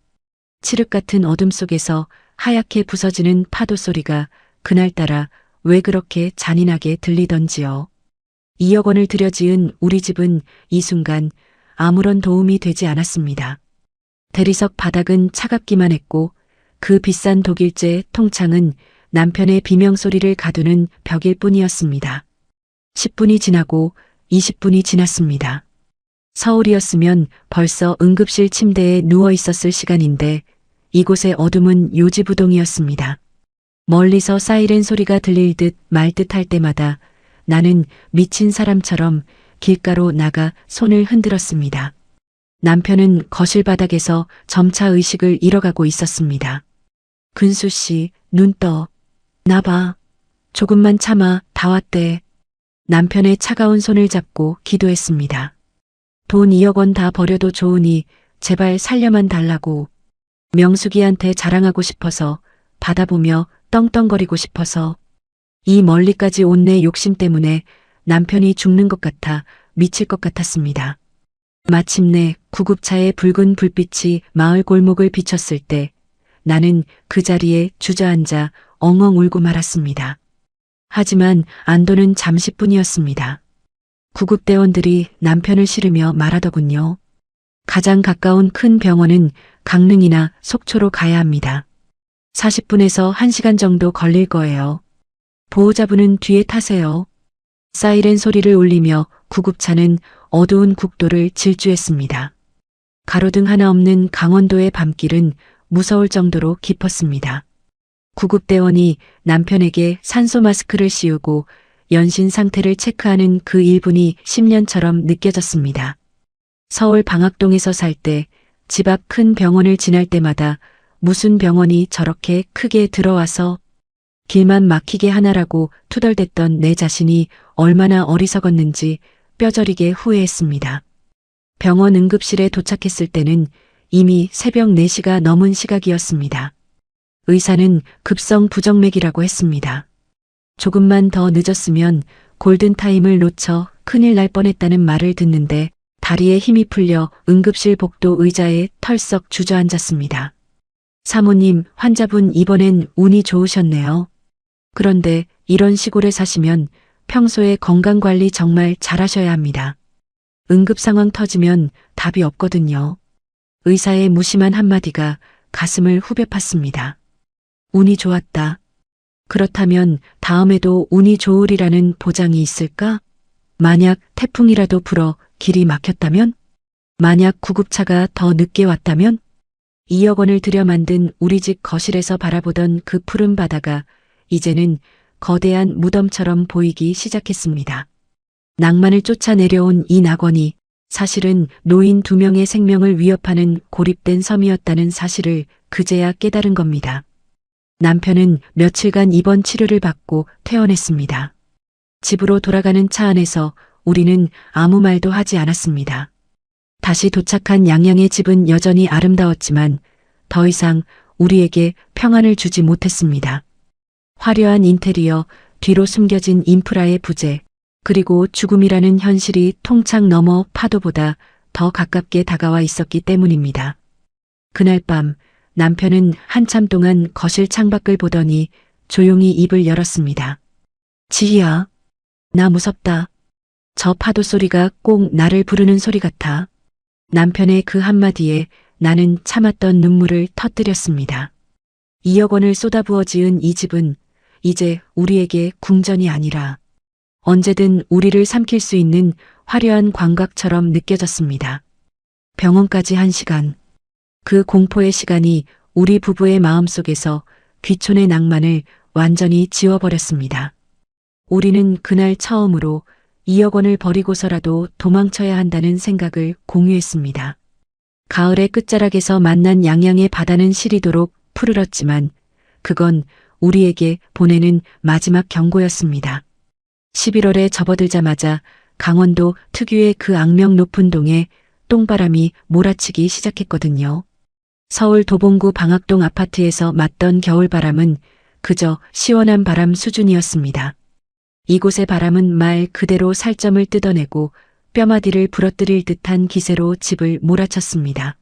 칠흑 같은 어둠 속에서 하얗게 부서지는 파도 소리가 그날따라 왜 그렇게 잔인하게 들리던지요. 2억 원을 들여 지은 우리 집은 이 순간 아무런 도움이 되지 않았습니다. 대리석 바닥은 차갑기만 했고 그 비싼 독일제 통창은 남편의 비명소리를 가두는 벽일 뿐이었습니다. 10분이 지나고 20분이 지났습니다. 서울이었으면 벌써 응급실 침대에 누워 있었을 시간인데 이곳의 어둠은 요지부동이었습니다. 멀리서 사이렌 소리가 들릴 듯 말 듯 할 때마다 나는 미친 사람처럼 길가로 나가 손을 흔들었습니다. 남편은 거실 바닥에서 점차 의식을 잃어가고 있었습니다. 근수 씨, 눈 떠. 나 봐. 조금만 참아, 다 왔대. 남편의 차가운 손을 잡고 기도했습니다. 돈 2억 원 다 버려도 좋으니 제발 살려만 달라고. 명숙이한테 자랑하고 싶어서, 받아보며 떵떵거리고 싶어서. 이 멀리까지 온 내 욕심 때문에 남편이 죽는 것 같아 미칠 것 같았습니다. 마침내 구급차의 붉은 불빛이 마을 골목을 비췄을 때 나는 그 자리에 주저앉아 엉엉 울고 말았습니다. 하지만 안도는 잠시뿐이었습니다. 구급대원들이 남편을 실으며 말하더군요. 가장 가까운 큰 병원은 강릉이나 속초로 가야 합니다. 40분에서 1시간 정도 걸릴 거예요. 보호자분은 뒤에 타세요. 사이렌 소리를 울리며 구급차는 어두운 국도를 질주했습니다. 가로등 하나 없는 강원도의 밤길은 무서울 정도로 깊었습니다. 구급대원이 남편에게 산소 마스크를 씌우고 연신 상태를 체크하는 그 1분이 10년처럼 느껴졌습니다. 서울 방학동에서 살 때 집 앞 큰 병원을 지날 때마다 무슨 병원이 저렇게 크게 들어와서 길만 막히게 하나라고 투덜댔던 내 자신이 얼마나 어리석었는지 뼈저리게 후회했습니다. 병원 응급실에 도착했을 때는 이미 새벽 4시가 넘은 시각이었습니다. 의사는 급성 부정맥이라고 했습니다. 조금만 더 늦었으면 골든타임을 놓쳐 큰일 날 뻔했다는 말을 듣는데 다리에 힘이 풀려 응급실 복도 의자에 털썩 주저앉았습니다. 사모님, 환자분 이번엔 운이 좋으셨네요. 그런데 이런 시골에 사시면 평소에 건강관리 정말 잘하셔야 합니다. 응급 상황 터지면 답이 없거든요. 의사의 무심한 한마디가 가슴을 후벼 팠습니다. 운이 좋았다. 그렇다면 다음에도 운이 좋으리라는 보장이 있을까? 만약 태풍이라도 불어 길이 막혔다면? 만약 구급차가 더 늦게 왔다면? 2억 원을 들여 만든 우리 집 거실에서 바라보던 그 푸른 바다가 이제는 거대한 무덤처럼 보이기 시작했습니다. 낭만을 쫓아 내려온 이 낙원이 사실은 노인 2명의 생명을 위협하는 고립된 섬이었다는 사실을 그제야 깨달은 겁니다. 남편은 며칠간 입원 치료를 받고 퇴원했습니다. 집으로 돌아가는 차 안에서 우리는 아무 말도 하지 않았습니다. 다시 도착한 양양의 집은 여전히 아름다웠지만 더 이상 우리에게 평안을 주지 못했습니다. 화려한 인테리어, 뒤로 숨겨진 인프라의 부재, 그리고 죽음이라는 현실이 통창 넘어 파도보다 더 가깝게 다가와 있었기 때문입니다. 그날 밤 남편은 한참 동안 거실 창밖을 보더니 조용히 입을 열었습니다. 지희야, 나 무섭다. 저 파도 소리가 꼭 나를 부르는 소리 같아. 남편의 그 한마디에 나는 참았던 눈물을 터뜨렸습니다. 2억 원을 쏟아부어 지은 이 집은 이제 우리에게 궁전이 아니라 언제든 우리를 삼킬 수 있는 화려한 광각처럼 느껴졌습니다. 병원까지 1시간. 그 공포의 시간이 우리 부부의 마음속에서 귀촌의 낭만을 완전히 지워버렸습니다. 우리는 그날 처음으로 2억 원을 버리고서라도 도망쳐야 한다는 생각을 공유했습니다. 가을의 끝자락에서 만난 양양의 바다는 시리도록 푸르렀지만 그건 우리에게 보내는 마지막 경고였습니다. 11월에 접어들자마자 강원도 특유의 그 악명 높은 동에 똥바람이 몰아치기 시작했거든요. 서울 도봉구 방학동 아파트에서 맞던 겨울바람은 그저 시원한 바람 수준이었습니다. 이곳의 바람은 말 그대로 살점을 뜯어내고 뼈마디를 부러뜨릴 듯한 기세로 집을 몰아쳤습니다.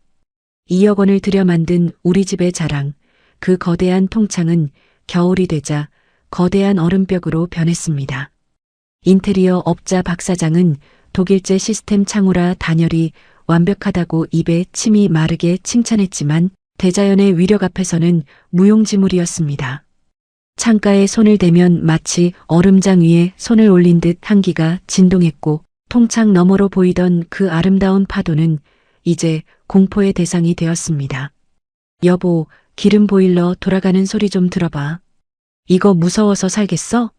2억 원을 들여 만든 우리 집의 자랑, 그 거대한 통창은 겨울이 되자 거대한 얼음벽으로 변했습니다. 인테리어 업자 박 사장은 독일제 시스템 창호라 단열이 완벽하다고 입에 침이 마르게 칭찬했지만 대자연의 위력 앞에서는 무용지물이었습니다. 창가에 손을 대면 마치 얼음장 위에 손을 올린 듯 한기가 진동했고 통창 너머로 보이던 그 아름다운 파도는 이제 공포의 대상이 되었습니다. 여보, 기름 보일러 돌아가는 소리 좀 들어봐. 이거 무서워서 살겠어?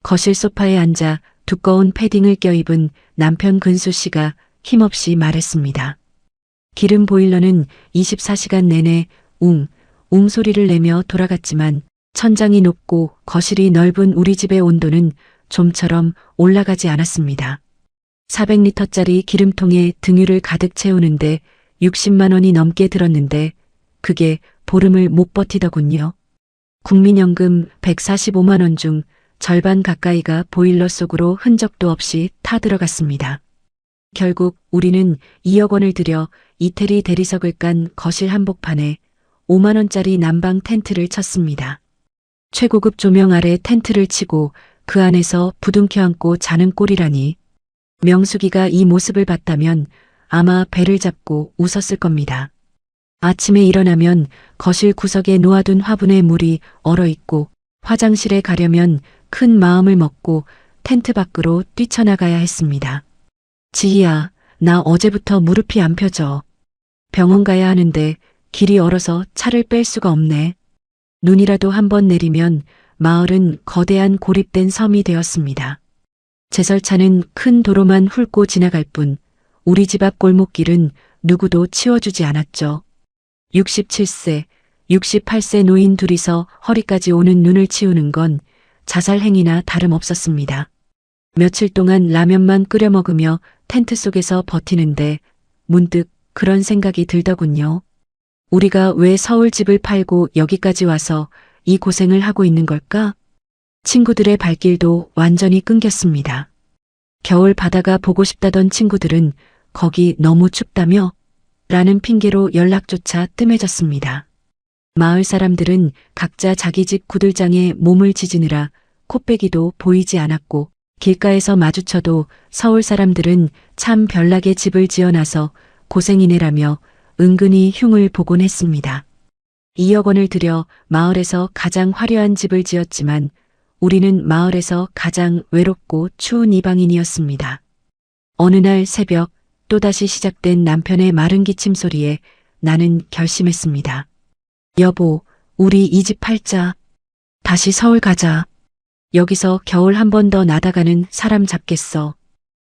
거실 소파에 앉아 두꺼운 패딩을 껴입은 남편 근수 씨가 힘없이 말했습니다. 기름 보일러는 24시간 내내 웅 소리를 내며 돌아갔지만 천장이 높고 거실이 넓은 우리 집의 온도는 좀처럼 올라가지 않았습니다. 400리터짜리 기름통에 등유를 가득 채우는데 60만 원이 넘게 들었는데 그게 보름을 못 버티더군요. 국민연금 145만 원 중 절반 가까이가 보일러 속으로 흔적도 없이 타들어갔습니다. 결국 우리는 2억 원을 들여 이태리 대리석을 깐 거실 한복판에 5만 원짜리 난방 텐트를 쳤습니다. 최고급 조명 아래 텐트를 치고 그 안에서 부둥켜 안고 자는 꼴이라니. 명숙이가 이 모습을 봤다면 아마 배를 잡고 웃었을 겁니다. 아침에 일어나면 거실 구석에 놓아둔 화분에 물이 얼어있고 화장실에 가려면 큰 마음을 먹고 텐트 밖으로 뛰쳐나가야 했습니다. 지희야, 나 어제부터 무릎이 안 펴져. 병원 가야 하는데 길이 얼어서 차를 뺄 수가 없네. 눈이라도 한번 내리면 마을은 거대한 고립된 섬이 되었습니다. 제설차는 큰 도로만 훑고 지나갈 뿐 우리 집 앞 골목길은 누구도 치워주지 않았죠. 67세, 68세 노인 둘이서 허리까지 오는 눈을 치우는 건 자살 행위나 다름없었습니다. 며칠 동안 라면만 끓여 먹으며 텐트 속에서 버티는데 문득 그런 생각이 들더군요. 우리가 왜 서울 집을 팔고 여기까지 와서 이 고생을 하고 있는 걸까? 친구들의 발길도 완전히 끊겼습니다. 겨울 바다가 보고 싶다던 친구들은 거기 너무 춥다며? 라는 핑계로 연락조차 뜸해졌습니다. 마을 사람들은 각자 자기 집 구들장에 몸을 지지느라 코빼기도 보이지 않았고 길가에서 마주쳐도 서울 사람들은 참 별나게 집을 지어놔서 고생이네라며 은근히 흉을 보곤 했습니다. 2억 원을 들여 마을에서 가장 화려한 집을 지었지만 우리는 마을에서 가장 외롭고 추운 이방인이었습니다. 어느 날 새벽 또다시 시작된 남편의 마른 기침 소리에 나는 결심했습니다. 여보, 우리 이 집 팔자. 다시 서울 가자. 여기서 겨울 한 번 더 나다가는 사람 잡겠어.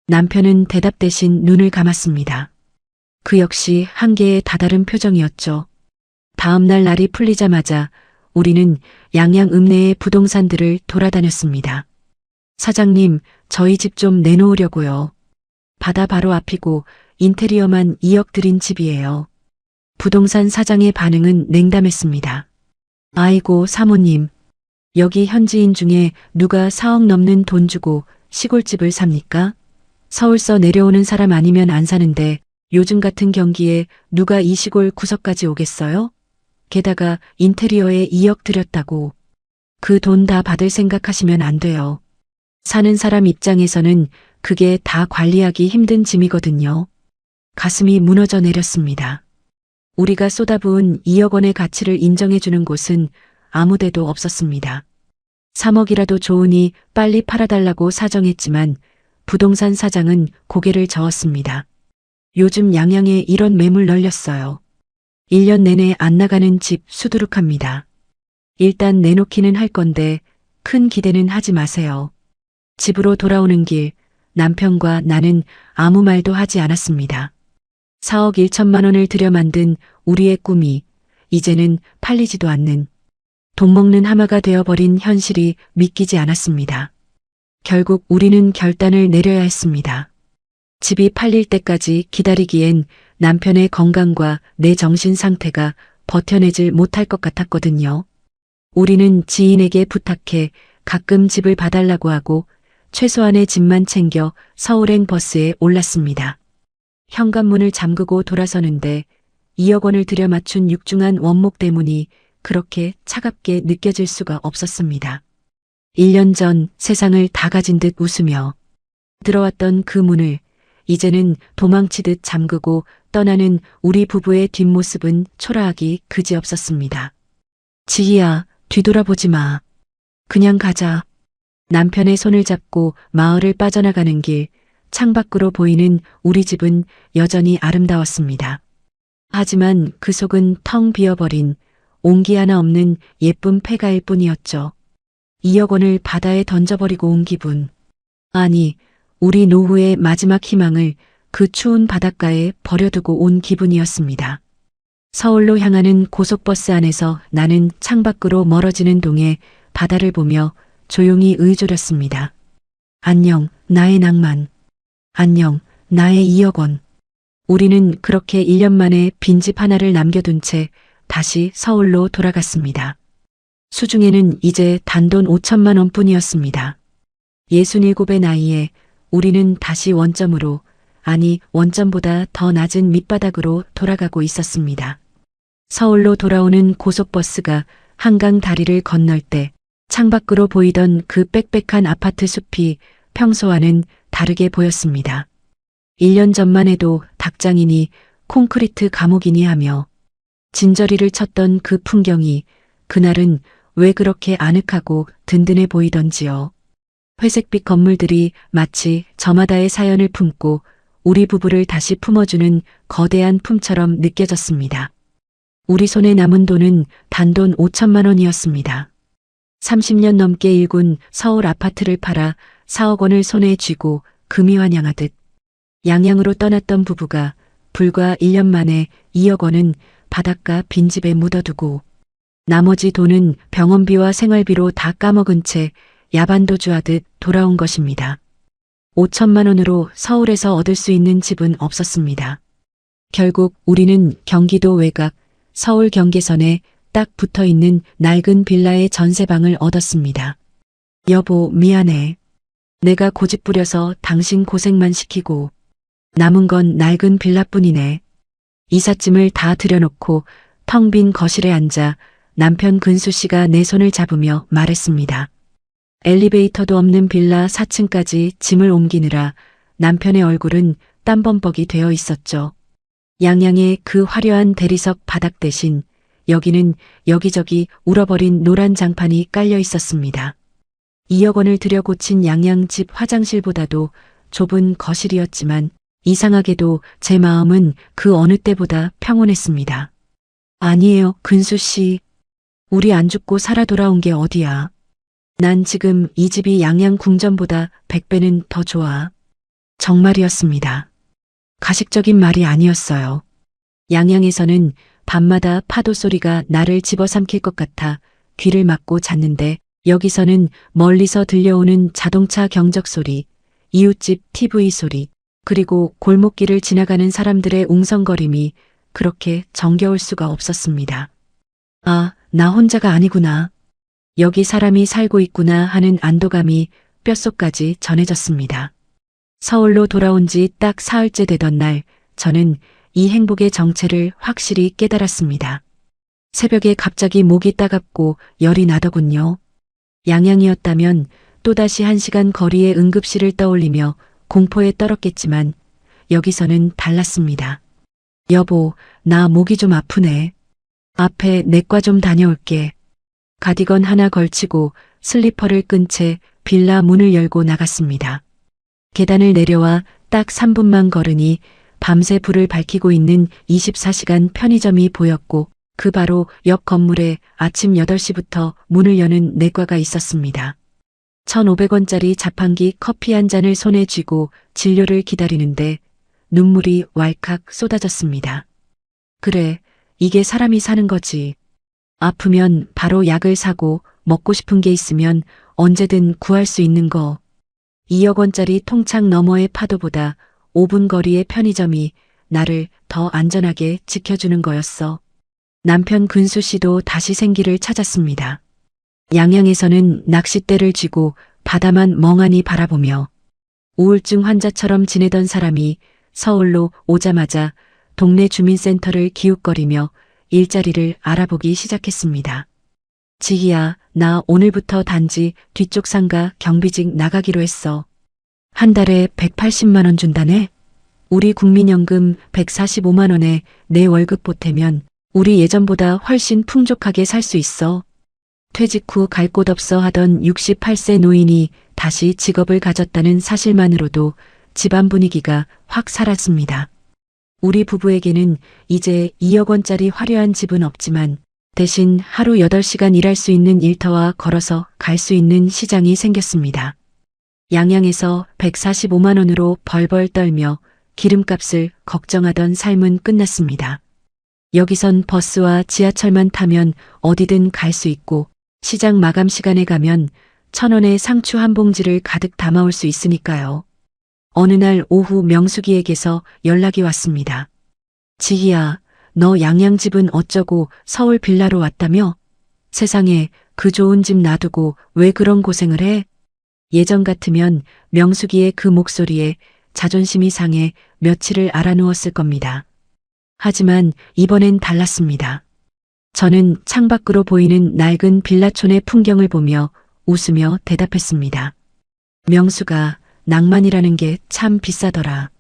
남편은 대답 대신 눈을 감았습니다. 그 역시 한계의 다다른 표정이었죠. 다음 날 날이 풀리자마자 우리는 양양 읍내의 부동산들을 돌아다녔습니다. 사장님, 저희 집 좀 내놓으려고요. 바다 바로 앞이고 인테리어만 2억 들인 집이에요. 부동산 사장의 반응은 냉담했습니다. 아이고 사모님, 여기 현지인 중에 누가 4억 넘는 돈 주고 시골집을 삽니까? 서울서 내려오는 사람 아니면 안 사는데 요즘 같은 경기에 누가 이 시골 구석까지 오겠어요? 게다가 인테리어에 2억 들였다고. 그 돈 다 받을 생각하시면 안 돼요. 사는 사람 입장에서는 그게 다 관리하기 힘든 짐이거든요. 가슴이 무너져 내렸습니다. 우리가 쏟아부은 2억 원의 가치를 인정해주는 곳은 아무데도 없었습니다. 3억이라도 좋으니 빨리 팔아달라고 사정했지만 부동산 사장은 고개를 저었습니다. 요즘 양양에 이런 매물 널렸어요. 1년 내내 안 나가는 집 수두룩합니다. 일단 내놓기는 할 건데 큰 기대는 하지 마세요. 집으로 돌아오는 길 남편과 나는 아무 말도 하지 않았습니다. 4억 1천만 원을 들여 만든 우리의 꿈이 이제는 팔리지도 않는 돈 먹는 하마가 되어버린 현실이 믿기지 않았습니다. 결국 우리는 결단을 내려야 했습니다. 집이 팔릴 때까지 기다리기엔 남편의 건강과 내 정신 상태가 버텨내질 못할 것 같았거든요. 우리는 지인에게 부탁해 가끔 집을 봐달라고 하고 최소한의 집만 챙겨 서울행 버스에 올랐습니다. 현관문을 잠그고 돌아서는데 2억 원을 들여 맞춘 육중한 원목 대문이 그렇게 차갑게 느껴질 수가 없었습니다. 1년 전 세상을 다 가진 듯 웃으며 들어왔던 그 문을 이제는 도망치듯 잠그고 떠나는 우리 부부의 뒷모습은 초라하기 그지없었습니다. 지희야, 뒤돌아보지 마. 그냥 가자. 남편의 손을 잡고 마을을 빠져나가는 길, 창밖으로 보이는 우리 집은 여전히 아름다웠습니다. 하지만 그 속은 텅 비어버린 온기 하나 없는 예쁜 폐가일 뿐이었죠. 2억 원을 바다에 던져버리고 온 기분. 아니, 우리 노후의 마지막 희망을 그 추운 바닷가에 버려두고 온 기분이었습니다. 서울로 향하는 고속버스 안에서 나는 창밖으로 멀어지는 동에 바다를 보며 조용히 의졸였습니다. 안녕, 나의 낭만. 안녕, 나의 2억 원. 우리는 그렇게 1년 만에 빈집 하나를 남겨둔 채 다시 서울로 돌아갔습니다. 수중에는 이제 단돈 5천만 원뿐이었습니다. 67의 나이에 우리는 다시 원점으로, 아니 원점보다 더 낮은 밑바닥으로 돌아가고 있었습니다. 서울로 돌아오는 고속버스가 한강 다리를 건널 때 창밖으로 보이던 그 빽빽한 아파트 숲이 평소와는 다르게 보였습니다. 1년 전만 해도 닭장이니 콘크리트 감옥이니 하며 진저리를 쳤던 그 풍경이 그날은 왜 그렇게 아늑하고 든든해 보이던지요. 회색빛 건물들이 마치 저마다의 사연을 품고 우리 부부를 다시 품어주는 거대한 품처럼 느껴졌습니다. 우리 손에 남은 돈은 단돈 5천만 원이었습니다. 30년 넘게 일군 서울 아파트를 팔아 4억 원을 손에 쥐고 금이 환영하듯 양양으로 떠났던 부부가 불과 1년 만에 2억 원은 바닷가 빈집에 묻어두고 나머지 돈은 병원비와 생활비로 다 까먹은 채 야반도주하듯 돌아온 것입니다. 5천만 원으로 서울에서 얻을 수 있는 집은 없었습니다. 결국 우리는 경기도 외곽 서울 경계선에 딱 붙어있는 낡은 빌라의 전세방을 얻었습니다. 여보, 미안해. 내가 고집 부려서 당신 고생만 시키고 남은 건 낡은 빌라뿐이네. 이삿짐을 다 들여놓고 텅 빈 거실에 앉아 남편 근수 씨가 내 손을 잡으며 말했습니다. 엘리베이터도 없는 빌라 4층까지 짐을 옮기느라 남편의 얼굴은 땀범벅이 되어 있었죠. 양양의 그 화려한 대리석 바닥 대신 여기는 여기저기 울어버린 노란 장판이 깔려 있었습니다. 2억 원을 들여 고친 양양 집 화장실보다도 좁은 거실이었지만 이상하게도 제 마음은 그 어느 때보다 평온했습니다. 아니에요, 근수 씨. 우리 안 죽고 살아 돌아온 게 어디야. 난 지금 이 집이 양양 궁전보다 100배는 더 좋아. 정말이었습니다. 가식적인 말이 아니었어요. 양양에서는 밤마다 파도 소리가 나를 집어삼킬 것 같아 귀를 막고 잤는데 여기서는 멀리서 들려오는 자동차 경적 소리, 이웃집 TV 소리, 그리고 골목길을 지나가는 사람들의 웅성거림이 그렇게 정겨울 수가 없었습니다. 아, 나 혼자가 아니구나. 여기 사람이 살고 있구나 하는 안도감이 뼛속까지 전해졌습니다. 서울로 돌아온 지 딱 사흘째 되던 날, 저는 이 행복의 정체를 확실히 깨달았습니다. 새벽에 갑자기 목이 따갑고 열이 나더군요. 양양이었다면 또다시 1시간 거리의 응급실을 떠올리며 공포에 떨었겠지만 여기서는 달랐습니다. 여보, 나 목이 좀 아프네. 앞에 내과 좀 다녀올게. 가디건 하나 걸치고 슬리퍼를 끈 채 빌라 문을 열고 나갔습니다. 계단을 내려와 딱 3분만 걸으니 밤새 불을 밝히고 있는 24시간 편의점이 보였고 그 바로 옆 건물에 아침 8시부터 문을 여는 내과가 있었습니다. 1,500원짜리 자판기 커피 한 잔을 손에 쥐고 진료를 기다리는데 눈물이 왈칵 쏟아졌습니다. 그래, 이게 사람이 사는 거지. 아프면 바로 약을 사고 먹고 싶은 게 있으면 언제든 구할 수 있는 거. 2억 원짜리 통창 너머의 파도보다 5분 거리의 편의점이 나를 더 안전하게 지켜주는 거였어. 남편 근수 씨도 다시 생기를 찾았습니다. 양양에서는 낚싯대를 쥐고 바다만 멍하니 바라보며 우울증 환자처럼 지내던 사람이 서울로 오자마자 동네 주민센터를 기웃거리며 일자리를 알아보기 시작했습니다. 지희야, 나 오늘부터 단지 뒤쪽 상가 경비직 나가기로 했어. 한 달에 180만 원 준다네? 우리 국민연금 145만 원에 내 월급 보태면 우리 예전보다 훨씬 풍족하게 살 수 있어. 퇴직 후 갈 곳 없어 하던 68세 노인이 다시 직업을 가졌다는 사실만으로도 집안 분위기가 확 살았습니다. 우리 부부에게는 이제 2억 원짜리 화려한 집은 없지만 대신 하루 8시간 일할 수 있는 일터와 걸어서 갈 수 있는 시장이 생겼습니다. 양양에서 145만 원으로 벌벌 떨며 기름값을 걱정하던 삶은 끝났습니다. 여기선 버스와 지하철만 타면 어디든 갈 수 있고 시장 마감 시간에 가면 1,000원의 상추 한 봉지를 가득 담아올 수 있으니까요. 어느 날 오후 명숙이에게서 연락이 왔습니다. 지희야, 너 양양집은 어쩌고 서울 빌라로 왔다며? 세상에, 그 좋은 집 놔두고 왜 그런 고생을 해? 예전 같으면 명숙이의 그 목소리에 자존심이 상해 며칠을 알아누웠을 겁니다. 하지만 이번엔 달랐습니다. 저는 창밖으로 보이는 낡은 빌라촌의 풍경을 보며 웃으며 대답했습니다. 명수가, 낭만이라는 게 참 비싸더라.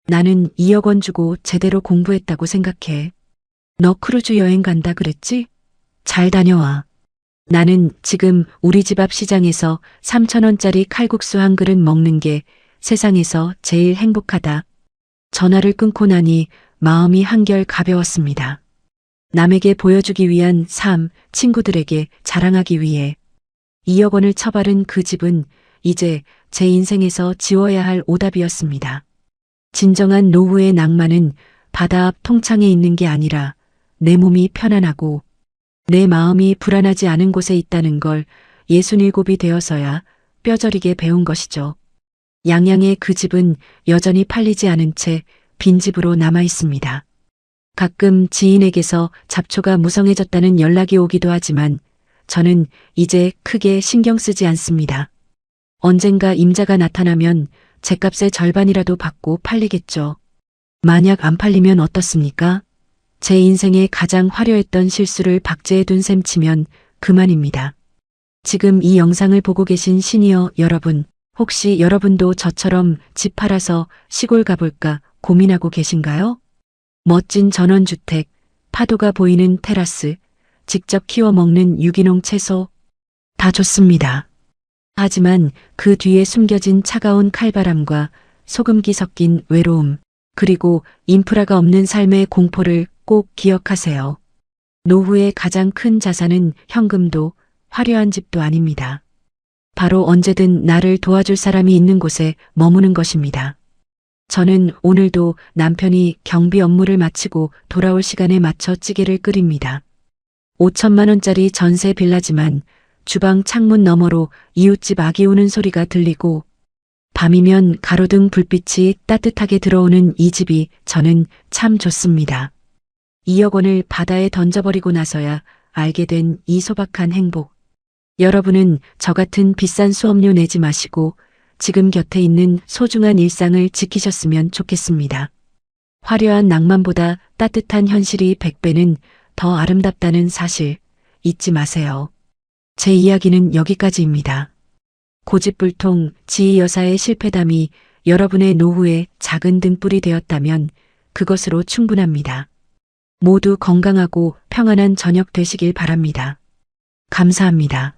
나는 2억 원 주고 제대로 공부했다고 생각해. 너 크루즈 여행 간다 그랬지? 잘 다녀와. 나는 지금 우리 집 앞 시장에서 3,000원짜리 칼국수 한 그릇 먹는 게 세상에서 제일 행복하다. 전화를 끊고 나니 마음이 한결 가벼웠습니다. 남에게 보여주기 위한 삶, 친구들에게 자랑하기 위해 2억 원을 처바른 그 집은 이제 제 인생에서 지워야 할 오답이었습니다. 진정한 노후의 낭만은 바다 앞 통창에 있는 게 아니라 내 몸이 편안하고 내 마음이 불안하지 않은 곳에 있다는 걸 67이 되어서야 뼈저리게 배운 것이죠. 양양의 그 집은 여전히 팔리지 않은 채 빈집으로 남아 있습니다. 가끔 지인에게서 잡초가 무성해졌다는 연락이 오기도 하지만 저는 이제 크게 신경 쓰지 않습니다. 언젠가 임자가 나타나면 제값의 절반이라도 받고 팔리겠죠. 만약 안 팔리면 어떻습니까? 제 인생의 가장 화려했던 실수를 박제해둔 셈 치면 그만입니다. 지금 이 영상을 보고 계신 시니어 여러분, 혹시 여러분도 저처럼 집 팔아서 시골 가볼까 고민하고 계신가요? 멋진 전원주택, 파도가 보이는 테라스, 직접 키워 먹는 유기농 채소, 다 좋습니다. 하지만 그 뒤에 숨겨진 차가운 칼바람과 소금기 섞인 외로움, 그리고 인프라가 없는 삶의 공포를 꼭 기억하세요. 노후의 가장 큰 자산은 현금도 화려한 집도 아닙니다. 바로 언제든 나를 도와줄 사람이 있는 곳에 머무는 것입니다. 저는 오늘도 남편이 경비 업무를 마치고 돌아올 시간에 맞춰 찌개를 끓입니다. 5천만 원짜리 전세 빌라지만 주방 창문 너머로 이웃집 아기 우는 소리가 들리고 밤이면 가로등 불빛이 따뜻하게 들어오는 이 집이 저는 참 좋습니다. 2억 원을 바다에 던져버리고 나서야 알게 된 이 소박한 행복. 여러분은 저 같은 비싼 수업료 내지 마시고 지금 곁에 있는 소중한 일상을 지키셨으면 좋겠습니다. 화려한 낭만보다 따뜻한 현실이 100배는 더 아름답다는 사실 잊지 마세요. 제 이야기는 여기까지입니다. 고집불통 지희 여사의 실패담이 여러분의 노후에 작은 등불이 되었다면 그것으로 충분합니다. 모두 건강하고 평안한 저녁 되시길 바랍니다. 감사합니다.